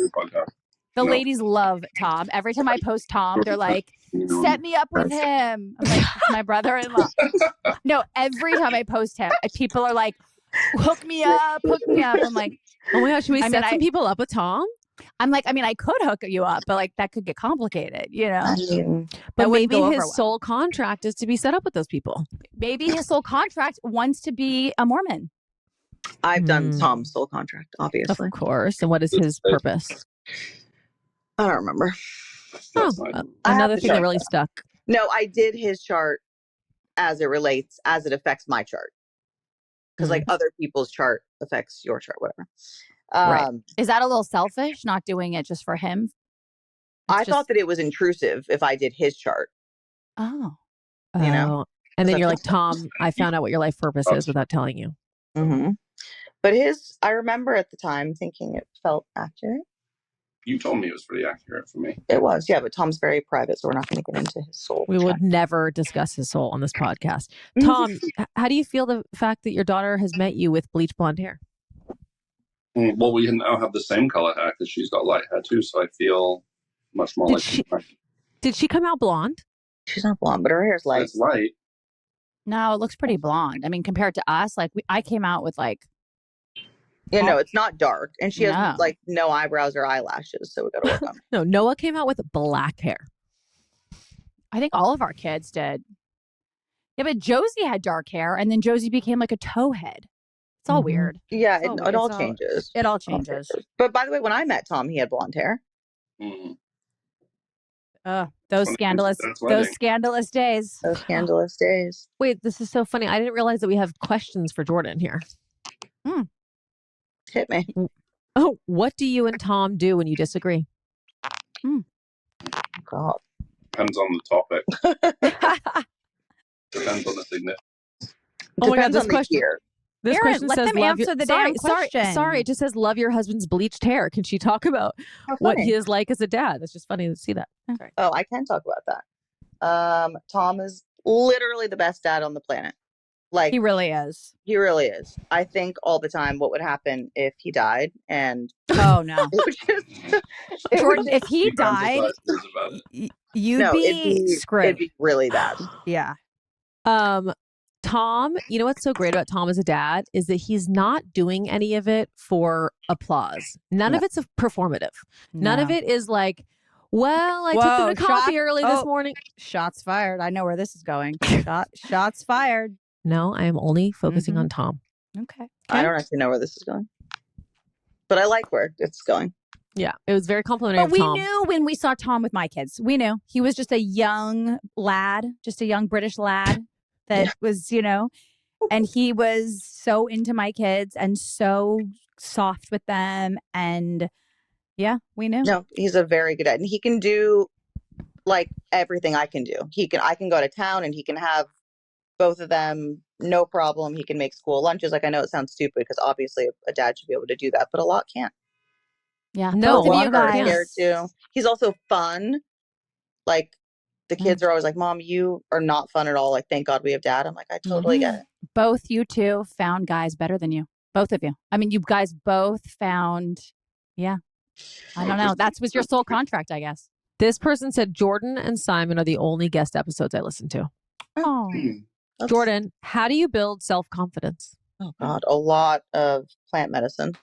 The ladies love Tom. Every time I post Tom, they're like, set me up with him. I'm like, it's my brother-in-law. No, every time I post him, people are like, hook me up. I'm like, oh my gosh, should we set some people up with Tom? I'm like, I mean, I could hook you up, but like that could get complicated, you know? But maybe his sole contract is to be set up with those people. Maybe his sole contract wants to be a Mormon. I've done Tom's soul contract, obviously. Of course. And what is his purpose? I don't remember. Another thing that really stuck. No, I did his chart as it affects my chart. Because like other people's chart affects your chart, whatever. Right. Is that a little selfish, not doing it just for him? I thought that it was intrusive if I did his chart. Oh. You know? And then you're like, Tom, I found out what your life purpose is without telling you. Mm-hmm. But I remember at the time thinking it felt accurate. You told me it was pretty accurate for me. It was, yeah, but Tom's very private, so we're not going to get into his soul. We would never discuss his soul on this podcast. Tom, how do you feel the fact that your daughter has met you with bleach blonde hair? Well, we now have the same color hair because she's got light hair too, so I feel much more Did she come out blonde? She's not blonde, but her hair's light. It's light. No, it looks pretty blonde. I mean, compared to us, like I came out with like. Yeah, no, it's not dark. And she has like no eyebrows or eyelashes, so we got to work on it. No, Noah came out with black hair. I think all of our kids did. Yeah, but Josie had dark hair, and then Josie became like a towhead. It's all weird. Yeah, it all changes. It all changes. But by the way, when I met Tom, he had blonde hair. Those scandalous days. Those scandalous days. Wait, this is so funny. I didn't realize that we have questions for Jordan here. Hit me. Oh, what do you and Tom do when you disagree? God. Depends on the topic. Depends on the significance. Oh my God, this question. This Aaron, question let says, them answer the damn question. Sorry, it just says, love your husband's bleached hair. Can she talk about what he is like as a dad? That's just funny to see that. Oh, I can talk about that. Tom is literally the best dad on the planet. Like he really is. He really is. I think all the time what would happen if he died, and oh no, Jordan, if he died, you'd be screwed. It'd be really bad. Yeah. Tom, you know what's so great about Tom as a dad is that he's not doing any of it for applause. None of it's performative. None of it is like, well, I took them to coffee early this morning. Shots fired. I know where this is going. Shots fired. No, I am only focusing on Tom. Okay. I don't actually know where this is going, but I like where it's going. Yeah, it was very complimentary. But we knew when we saw Tom with my kids, we knew he was just a young lad, just a young British lad that was, you know, and he was so into my kids and so soft with them. And yeah, we knew. No, he's a very good dad, and he can do like everything I can do. I can go to town and he can have both of them, no problem. He can make school lunches. Like, I know it sounds stupid because obviously a dad should be able to do that, but a lot can't. Yeah. No, both of you guys. Here too. He's also fun. Like, the kids are always like, Mom, you are not fun at all. Like, thank God we have dad. I'm like, I totally get it. Both you two found guys better than you. Both of you. I mean, you guys both found, I don't know. That was your sole contract, I guess. This person said Jordan and Simon are the only guest episodes I listen to. Oh. Jordan, how do you build self-confidence? Oh, God. A lot of plant medicine.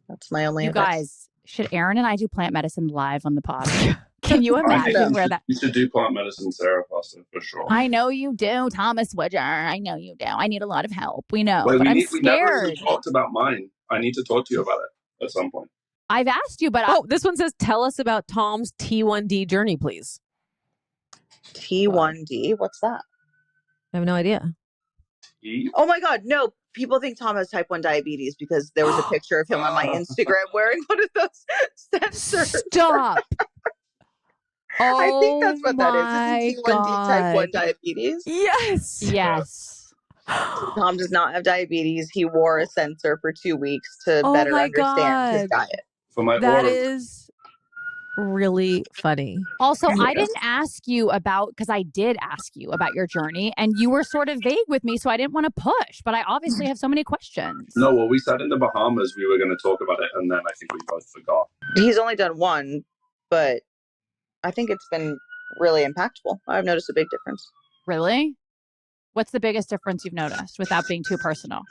That's my only advice. Guys, should Erin and I do plant medicine live on the pod? Can you imagine where that... You should do plant medicine, Sarah Foster, for sure. I know you do, Thomas Woodger. I know you do. I need a lot of help. We know, Wait, but I'm we never scared. really talked about mine. I need to talk to you about it at some point. I've asked you, but... this one says, tell us about Tom's T1D journey, please. T1D? What's that? I have no idea. Oh my God, no. People think Tom has type 1 diabetes because there was a picture of him on my Instagram wearing one of those sensors. Stop. I think that's what that is. Isn't T1D type 1 diabetes? Yes. Yes. Tom does not have diabetes. He wore a sensor for 2 weeks to better understand his diet. For my that is really funny. Also, I didn't ask you about, because I did ask you about your journey and you were sort of vague with me, so I didn't want to push, but I obviously have so many questions. No, well, we said in the Bahamas we were going to talk about it, and then I think we both forgot. He's only done one, but I think it's been really impactful. I've noticed a big difference. Really? What's the biggest difference you've noticed without being too personal?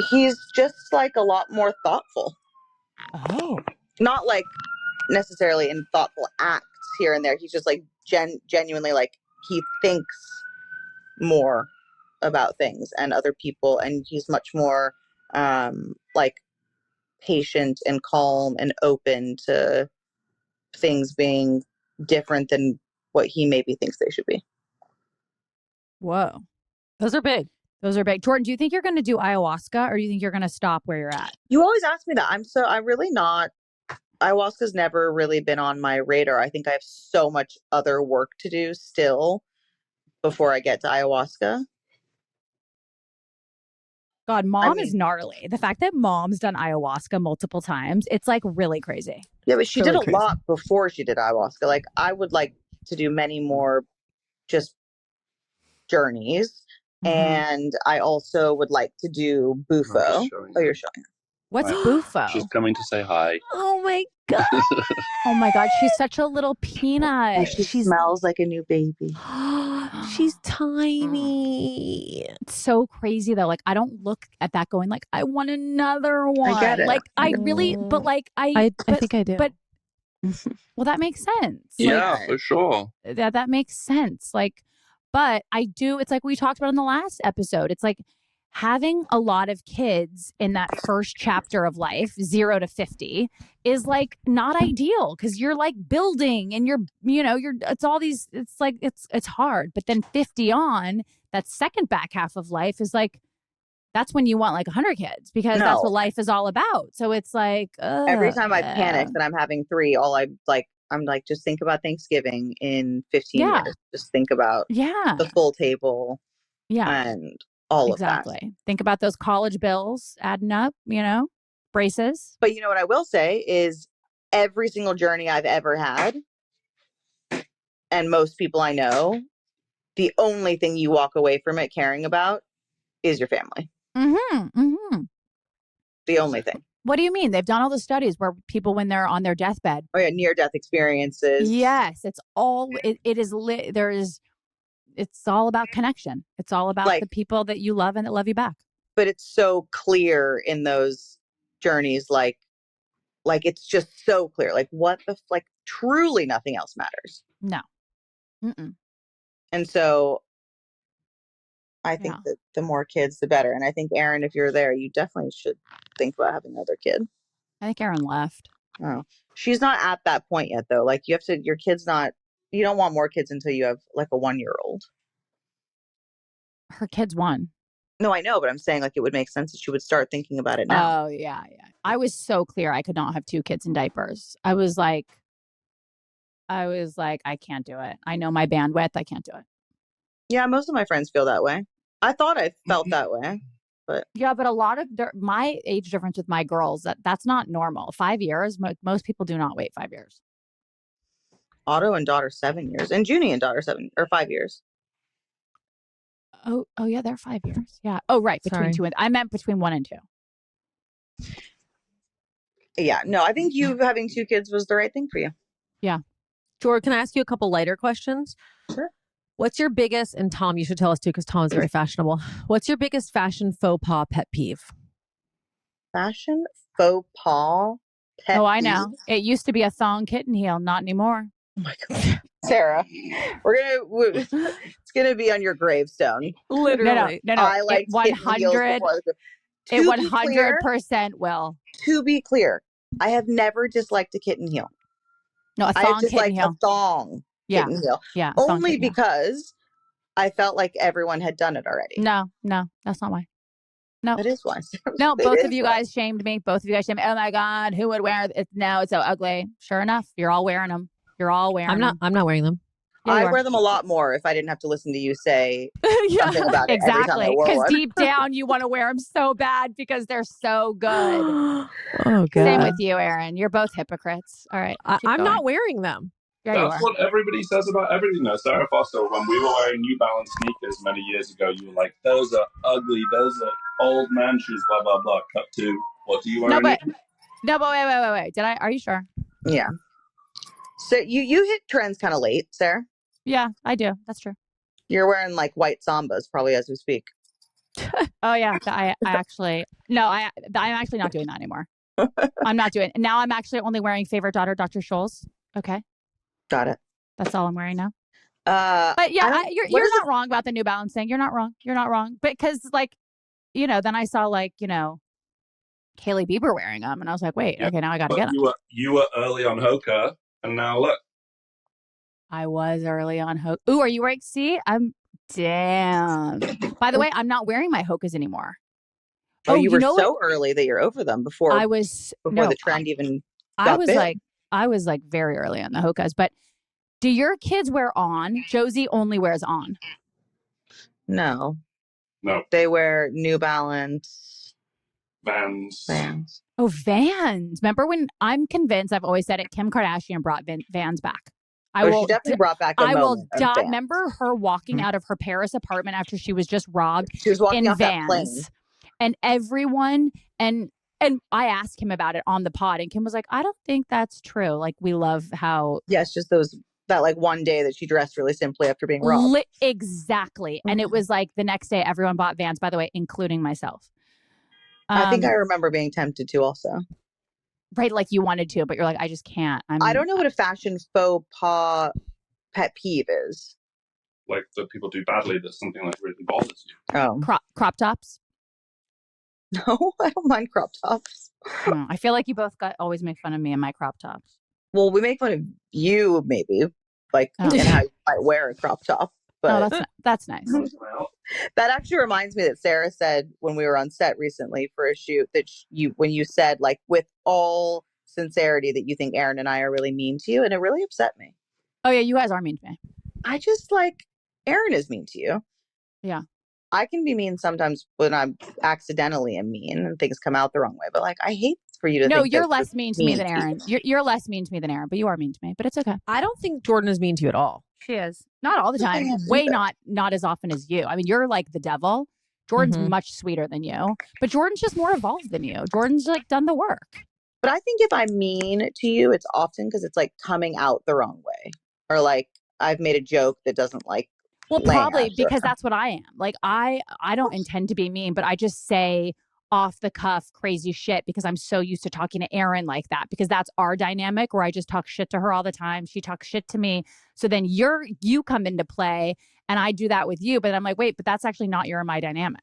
He's just like a lot more thoughtful. Oh. Not like necessarily in thoughtful acts here and there. He's just like genuinely like he thinks more about things and other people, and he's much more like patient and calm and open to things being different than what he maybe thinks they should be. Whoa. Those are big. Those are big. Jordan, do you think you're going to do ayahuasca or do you think you're going to stop where you're at? You always ask me that. I'm really not. Ayahuasca's never really been on my radar. I think I have so much other work to do still before I get to ayahuasca. God, Mom is gnarly. The fact that Mom's done ayahuasca multiple times, it's like really crazy. Yeah, but she did a lot before she did ayahuasca. Like, I would like to do many more just journeys. Mm-hmm. And I also would like to do bufo. Oh, you're showing her. What's bufo? She's coming to say hi. Oh my God. Oh my God. She's such a little peanut. And she smells like a new baby. She's tiny. It's so crazy though. Like, I don't look at that going like, I want another one. I get it. Like, I really, but like, I think I do. But, well, that makes sense. Yeah, like, for sure. That makes sense. Like, but I do, it's like we talked about in the last episode. It's like having a lot of kids in that first chapter of life, 0 to 50, is like not ideal because you're like building and it's all these, it's like, it's hard. But then 50 on, that second back half of life is like, that's when you want like 100 kids because that's what life is all about. So it's like, every time I panic that I'm having 3, I'm like, just think about Thanksgiving in 15 years. Just think about the full table and all of that. Think about those college bills adding up, braces. But you know what I will say is every single journey I've ever had, and most people I know, the only thing you walk away from it caring about is your family. Mm-hmm. Mm-hmm. The only thing. What do you mean? They've done all the studies where people, when they're on their deathbed. Oh yeah, near-death experiences. Yes, it's all. It's all about connection. It's all about the people that you love and that love you back. But it's so clear in those journeys, like it's just so clear. Like truly nothing else matters. No. Mm-mm. And so I think that the more kids, the better. And I think, Erin, if you're there, you definitely should think about having another kid. I think Erin left. Oh, she's not at that point yet, though. Like, your kid's not, you don't want more kids until you have like a 1-year-old. Her kid's 1. No, I know, but I'm saying like it would make sense that she would start thinking about it now. Oh, yeah. I was so clear I could not have 2 kids in diapers. I was like, I can't do it. I know my bandwidth. I can't do it. Yeah, most of my friends feel that way. I thought I felt that way, but yeah, but a lot of my age difference with my girls, that's not normal. 5 years. Most people do not wait 5 years. Otto and daughter 7 years, and Junie and daughter 5 years. Oh yeah, they're 5 years. Yeah. Oh right, between 2 and I meant between 1 and 2. Yeah. No, I think you having 2 kids was the right thing for you. Yeah. George, can I ask you a couple lighter questions? Sure. What's your biggest, and Tom, you should tell us too, because Tom is very fashionable. What's your biggest fashion faux pas pet peeve? Fashion faux pas pet peeve? Oh, I know. It used to be a thong kitten heel, not anymore. Oh my God. Sarah, it's gonna be on your gravestone. Literally. No. I like 100. It 100% will. To be clear, I have never disliked a kitten heel. No, a thong I just like heel. a thong kitten heel. Yeah. Only because I felt like everyone had done it already. No, that's not why. No, that is why. No, both of you guys shamed me. Both of you guys shamed me. Oh my God, who would wear it? No, it's so ugly. Sure enough, you're all wearing them. You're all wearing them. I'm not wearing them. Yeah, I wear them a lot more if I didn't have to listen to you say something about it every time I exactly. wore Because one. deep down, you want to wear them so bad because they're so good. Oh, God. Same with you, Erin. You're both hypocrites. All right. I'm not wearing them. Yeah, you That's are. what everybody says about everything, though. Sarah Foster, when we were wearing New Balance sneakers many years ago, you were like, those are ugly, those are old man shoes, blah, blah, blah. Cut to, what do you wear? No, but wait. Are you sure? Yeah. So you hit trends kind of late, Sarah. Yeah, I do. That's true. You're wearing like white Sambas probably as we speak. Oh yeah, I'm actually not doing that anymore. I'm not doing. Now I'm actually only wearing favorite daughter, Dr. Scholl's. Okay, got it. That's all I'm wearing now. But yeah, you're not wrong about the New Balance thing. You're not wrong. Because then I saw Hailey Bieber wearing them, and I was like, wait, okay, now I got to get them. You were early on Hoka, and now look. I was early on Hoka. Ooh, are you wearing? See, damn. By the way, I'm not wearing my Hokas anymore. Oh, you were so early that you're over them before the trend even got big. I was like very early on the Hokas. But do your kids wear on? Josie only wears on. No. They wear New Balance. Vans. Oh, Vans. Remember when I'm convinced, I've always said it, Kim Kardashian brought Vans back. She definitely brought back a moment of Vans. Remember her walking out of her Paris apartment after she was just robbed she was walking in off Vans. That plane. And everyone, and I asked him about it on the pod, and Kim was like, I don't think that's true. Like, we love how... Yeah, it's just that like one day that she dressed really simply after being robbed. Exactly. Mm-hmm. And it was like the next day, everyone bought Vans, by the way, including myself. I think I remember being tempted to also. Right, like you wanted to, but you're like, I just can't. I don't know what a fashion faux pas pet peeve is. Like that people do badly, that something like really bothers you. Oh. Crop tops? No, I don't mind crop tops. I feel like you both always make fun of me and my crop tops. Well, we make fun of you, maybe, like and how you might wear a crop top. But that's nice. That actually reminds me that Sarah said when we were on set recently for a shoot that when you said like with all sincerity that you think Erin and I are really mean to you, and it really upset me. Oh yeah, you guys are mean to me. I just like Erin is mean to you. Yeah. I can be mean sometimes when I'm accidentally am mean and things come out the wrong way. But like, I hate for you to. No, think you're less mean to me than Erin. You're less mean to me than Erin, but you are mean to me. But it's okay. I don't think Jordan is mean to you at all. She is not all the time. Not as often as you. I mean, you're like the devil. Jordan's much sweeter than you, but Jordan's just more evolved than you. Jordan's like done the work. But I think if I'm mean to you, it's often because it's like coming out the wrong way, or like I've made a joke that doesn't like. Well, probably because that's what I am. Like I don't intend to be mean, but I just say off the cuff crazy shit because I'm so used to talking to Erin like that, because that's our dynamic where I just talk shit to her all the time. She talks shit to me. So then you come into play and I do that with you. But I'm like, wait, but that's actually not your and my dynamic.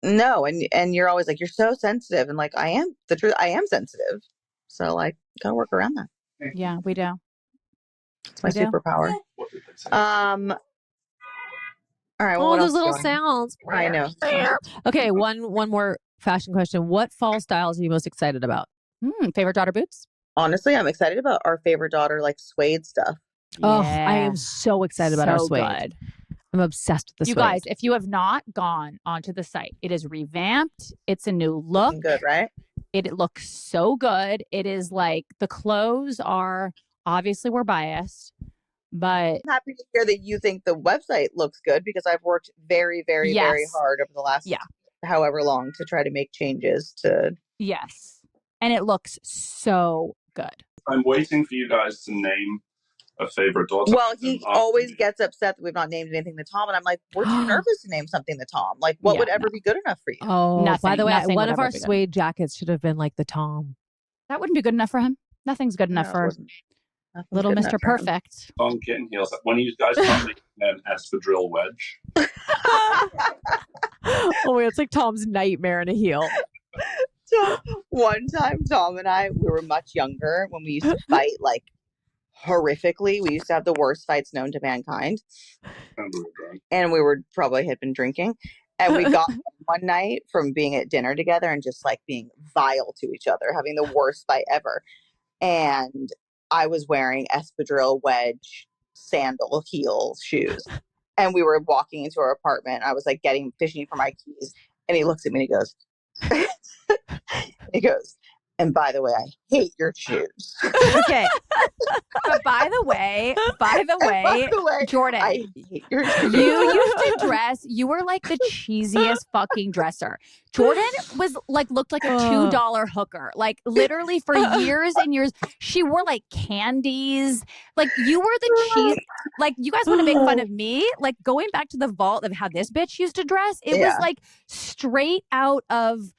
No. And you're always like, you're so sensitive. And like, I am the truth. I am sensitive. So like, gotta work around that. Yeah, we do. It's my superpower. All right. Well, all those little sounds. I know. Okay, one more fashion question. What fall styles are you most excited about? Favorite daughter boots? Honestly, I'm excited about our favorite daughter like suede stuff. Oh, I am so excited about our suede. Good. I'm obsessed with the suede. You guys, if you have not gone onto the site, it is revamped. It's a new look. Good, right? It looks so good. It is like the clothes are obviously we're biased. But I'm happy to hear that you think the website looks good, because I've worked very, very, very hard over the last however long to try to make changes to. Yes. And it looks so good. I'm waiting for you guys to name a favorite daughter. Well, he always gets upset that we've not named anything to Tom. And I'm like, we're too nervous to name something to Tom. Like, what would ever be good enough for you? Oh, nothing, by the way, one of our suede jackets should have been like the Tom. That wouldn't be good enough for him. Nothing's good enough for little Mr. Perfect. On kitten heels. When you guys start making an Epidural wedge. Oh, it's like Tom's nightmare in a heel. So one time, Tom and I, we were much younger when we used to fight like horrifically. We used to have the worst fights known to mankind. And we were probably had been drinking. And we got one night from being at dinner together and just like being vile to each other, having the worst fight ever. And I was wearing Epidural wedge sandal heel shoes. And we were walking into our apartment. I was like fishing for my keys. And he looks at me and he goes, and by the way, I hate your shoes. Okay. But by the way, Jordan, I hate your shoes. you used to dress, you were like the cheesiest fucking dresser. Jordan was like, looked like a $2 hooker. Like literally for years and years, she wore like candies. Like you were the cheese. Like you guys want to make fun of me? Like going back to the vault of how this bitch used to dress, it was like straight out of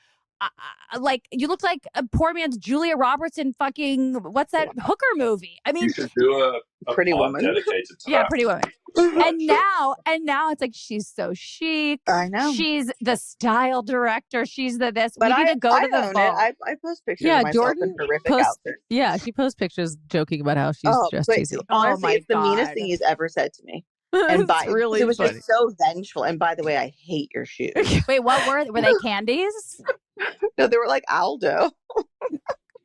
like you looked like a poor man's Julia Roberts in fucking what's that hooker movie? I mean, you should do a Pretty Woman dedicated to yeah, that. Pretty Woman. and now it's like she's so chic. I know. She's the style director. She's the this. But we need to go to the vault. I post pictures of myself in horrific outfits. Yeah, she posts pictures joking about how she's dressed cheesy. Honestly, it's the meanest thing he's ever said to me. And really it was funny. just so vengeful. And by the way, I hate your shoes. Wait, what were they candies? No, they were like Aldo.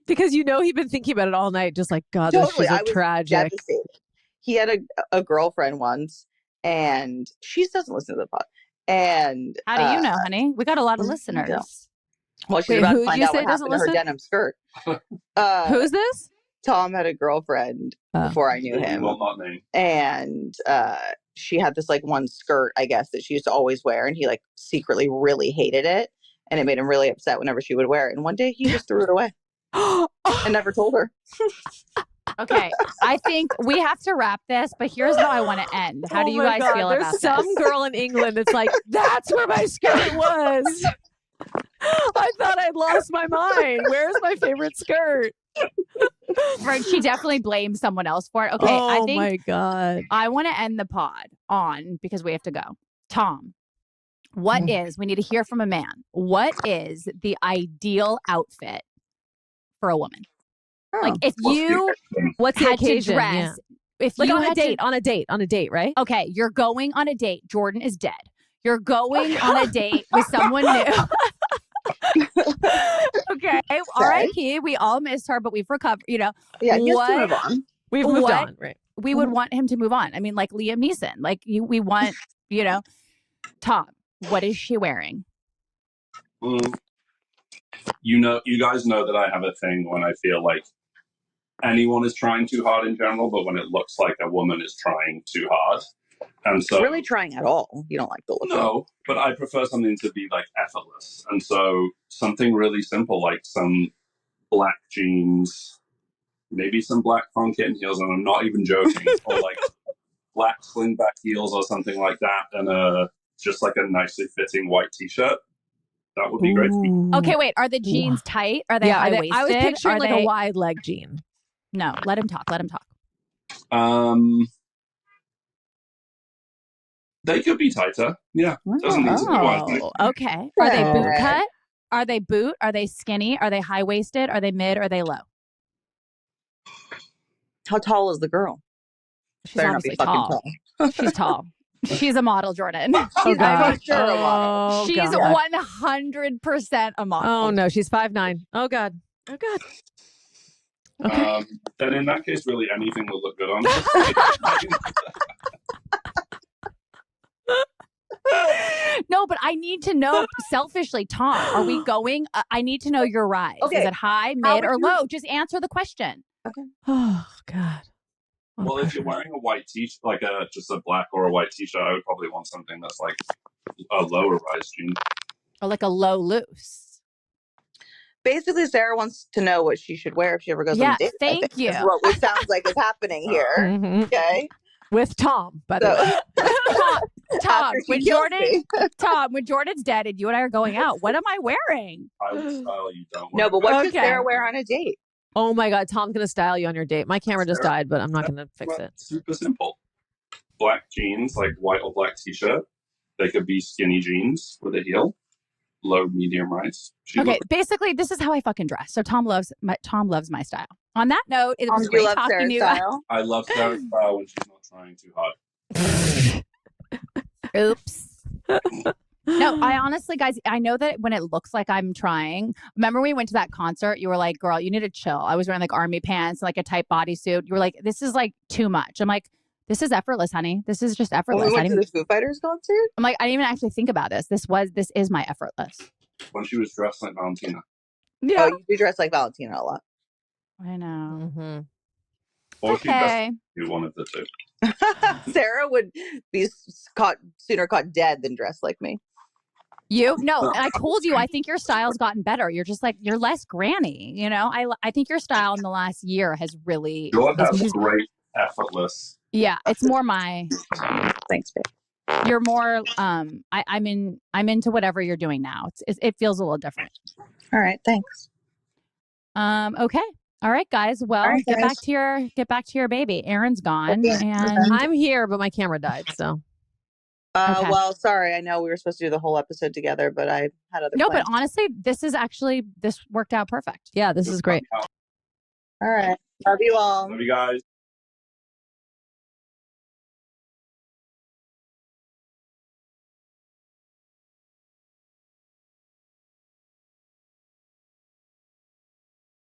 Because he'd been thinking about it all night, just like, God, those shoes are tragic. Devastated. He had a girlfriend once, and she doesn't listen to the pod. And how do you know, honey? We got a lot of listeners. Yeah. Well, she's about to find out what happened to her denim skirt. Who's this? Tom had a girlfriend before I knew him. And she had this like one skirt, I guess, that she used to always wear. And he like secretly really hated it. And it made him really upset whenever she would wear it. And one day he just threw it away and never told her. Okay, I think we have to wrap this, but here's how I want to end. How do you guys feel about this? There's some girl in England that's like, that's where my skirt was. I thought I'd lost my mind. Where's my favorite skirt? Right, she definitely blames someone else for it. Okay, I think my God. I want to end the pod on, because we have to go. Tom, what is, we need to hear from a man. What is the ideal outfit for a woman? Like if you what's the had occasion? to dress, if like you on had a date, right? Okay, you're going on a date. Jordan is dead. You're going on a date with someone new. Okay, R.I.P. We all miss her, but we've recovered. Yeah, he has to move on. We've moved on, right? We would want him to move on. I mean, like Liam Neeson. Like we want, Tom, what is she wearing? You guys know that I have a thing when I feel like anyone is trying too hard in general, but when it looks like a woman is trying too hard. And so really trying at all. You don't like the look. No, but I prefer something to be like effortless. And so something really simple, like some black jeans, maybe some black fun kitten heels, and I'm not even joking, or like black slingback heels or something like that, and just like a nicely fitting white t-shirt. That would be great for me. Okay, wait. Are the jeans tight? Are they high-waisted? I was picturing like a wide leg jean. No, let him talk. Let him talk. They could be tighter. Yeah. Doesn't need to be wide. Okay. Are they boot cut? Are they boot? Are they skinny? Are they high-waisted? Are they mid? Are they low? How tall is the girl? She's obviously tall. She's tall. She's a model, Jordan. She's for sure a model. She's 100% a model. Oh, no. She's 5'9". Oh, God. Oh, God. Okay. Then in that case, really anything will look good on No, but I need to know selfishly, Tom, are we going? I need to know your rise. Okay. Is it high, mid, or low? Just answer the question. Okay. Oh, God. Well, if you're wearing a white t-shirt, like just a black or a white t-shirt, I would probably want something that's like a lower rise jean. Or like a low loose. Basically, Sarah wants to know what she should wear if she ever goes on a date. Thank you. Is what it sounds like is happening here. Okay. With Tom, by the way. Tom, when Jordan's dead and you and I are going out, what am I wearing? I will style you, don't worry. No, but what should Sarah wear on a date? Oh my God, Tom's going to style you on your date. My camera just died, but I'm not going to fix it. Super simple. Black jeans, like white or black t-shirt. They could be skinny jeans with a heel. Low, medium rise. Basically, this is how I fucking dress. So Tom loves my style. On that note, it was great talking to you. I love Sarah's style when she's not trying too hard. Oops. No, I honestly, guys, I know that when it looks like I'm trying. Remember we went to that concert? You were like, girl, you need to chill. I was wearing like army pants, like a tight bodysuit. You were like, this is like too much. I'm like, This is effortless, honey. This is just When effortless. we went to the Foo Fighters concert? I'm like, I didn't even actually think about this. This is my effortless. When she was dressed like Valentina. Yeah. Oh, you do dress like Valentina a lot. I know. Mm-hmm. Or Okay. she one of the two. Sara would be sooner caught dead than dressed like me. You? No, I told you, I think your style's gotten better. You're just like, you're less granny, you know? I think your style in the last year has really... Yours has great, effortless. Yeah, it's more my... Thanks, babe. You're more, I'm into whatever you're doing now. It feels a little different. All right, thanks. Okay. All right, guys. Well, right, get guys. back to your baby. Erin's gone, Okay. and I'm here, but my camera died, so... Okay. Well, sorry. I know we were supposed to do the whole episode together, but I had other plans. But honestly, this worked out perfect. Yeah, this is great. All right. Love you all. Love you guys.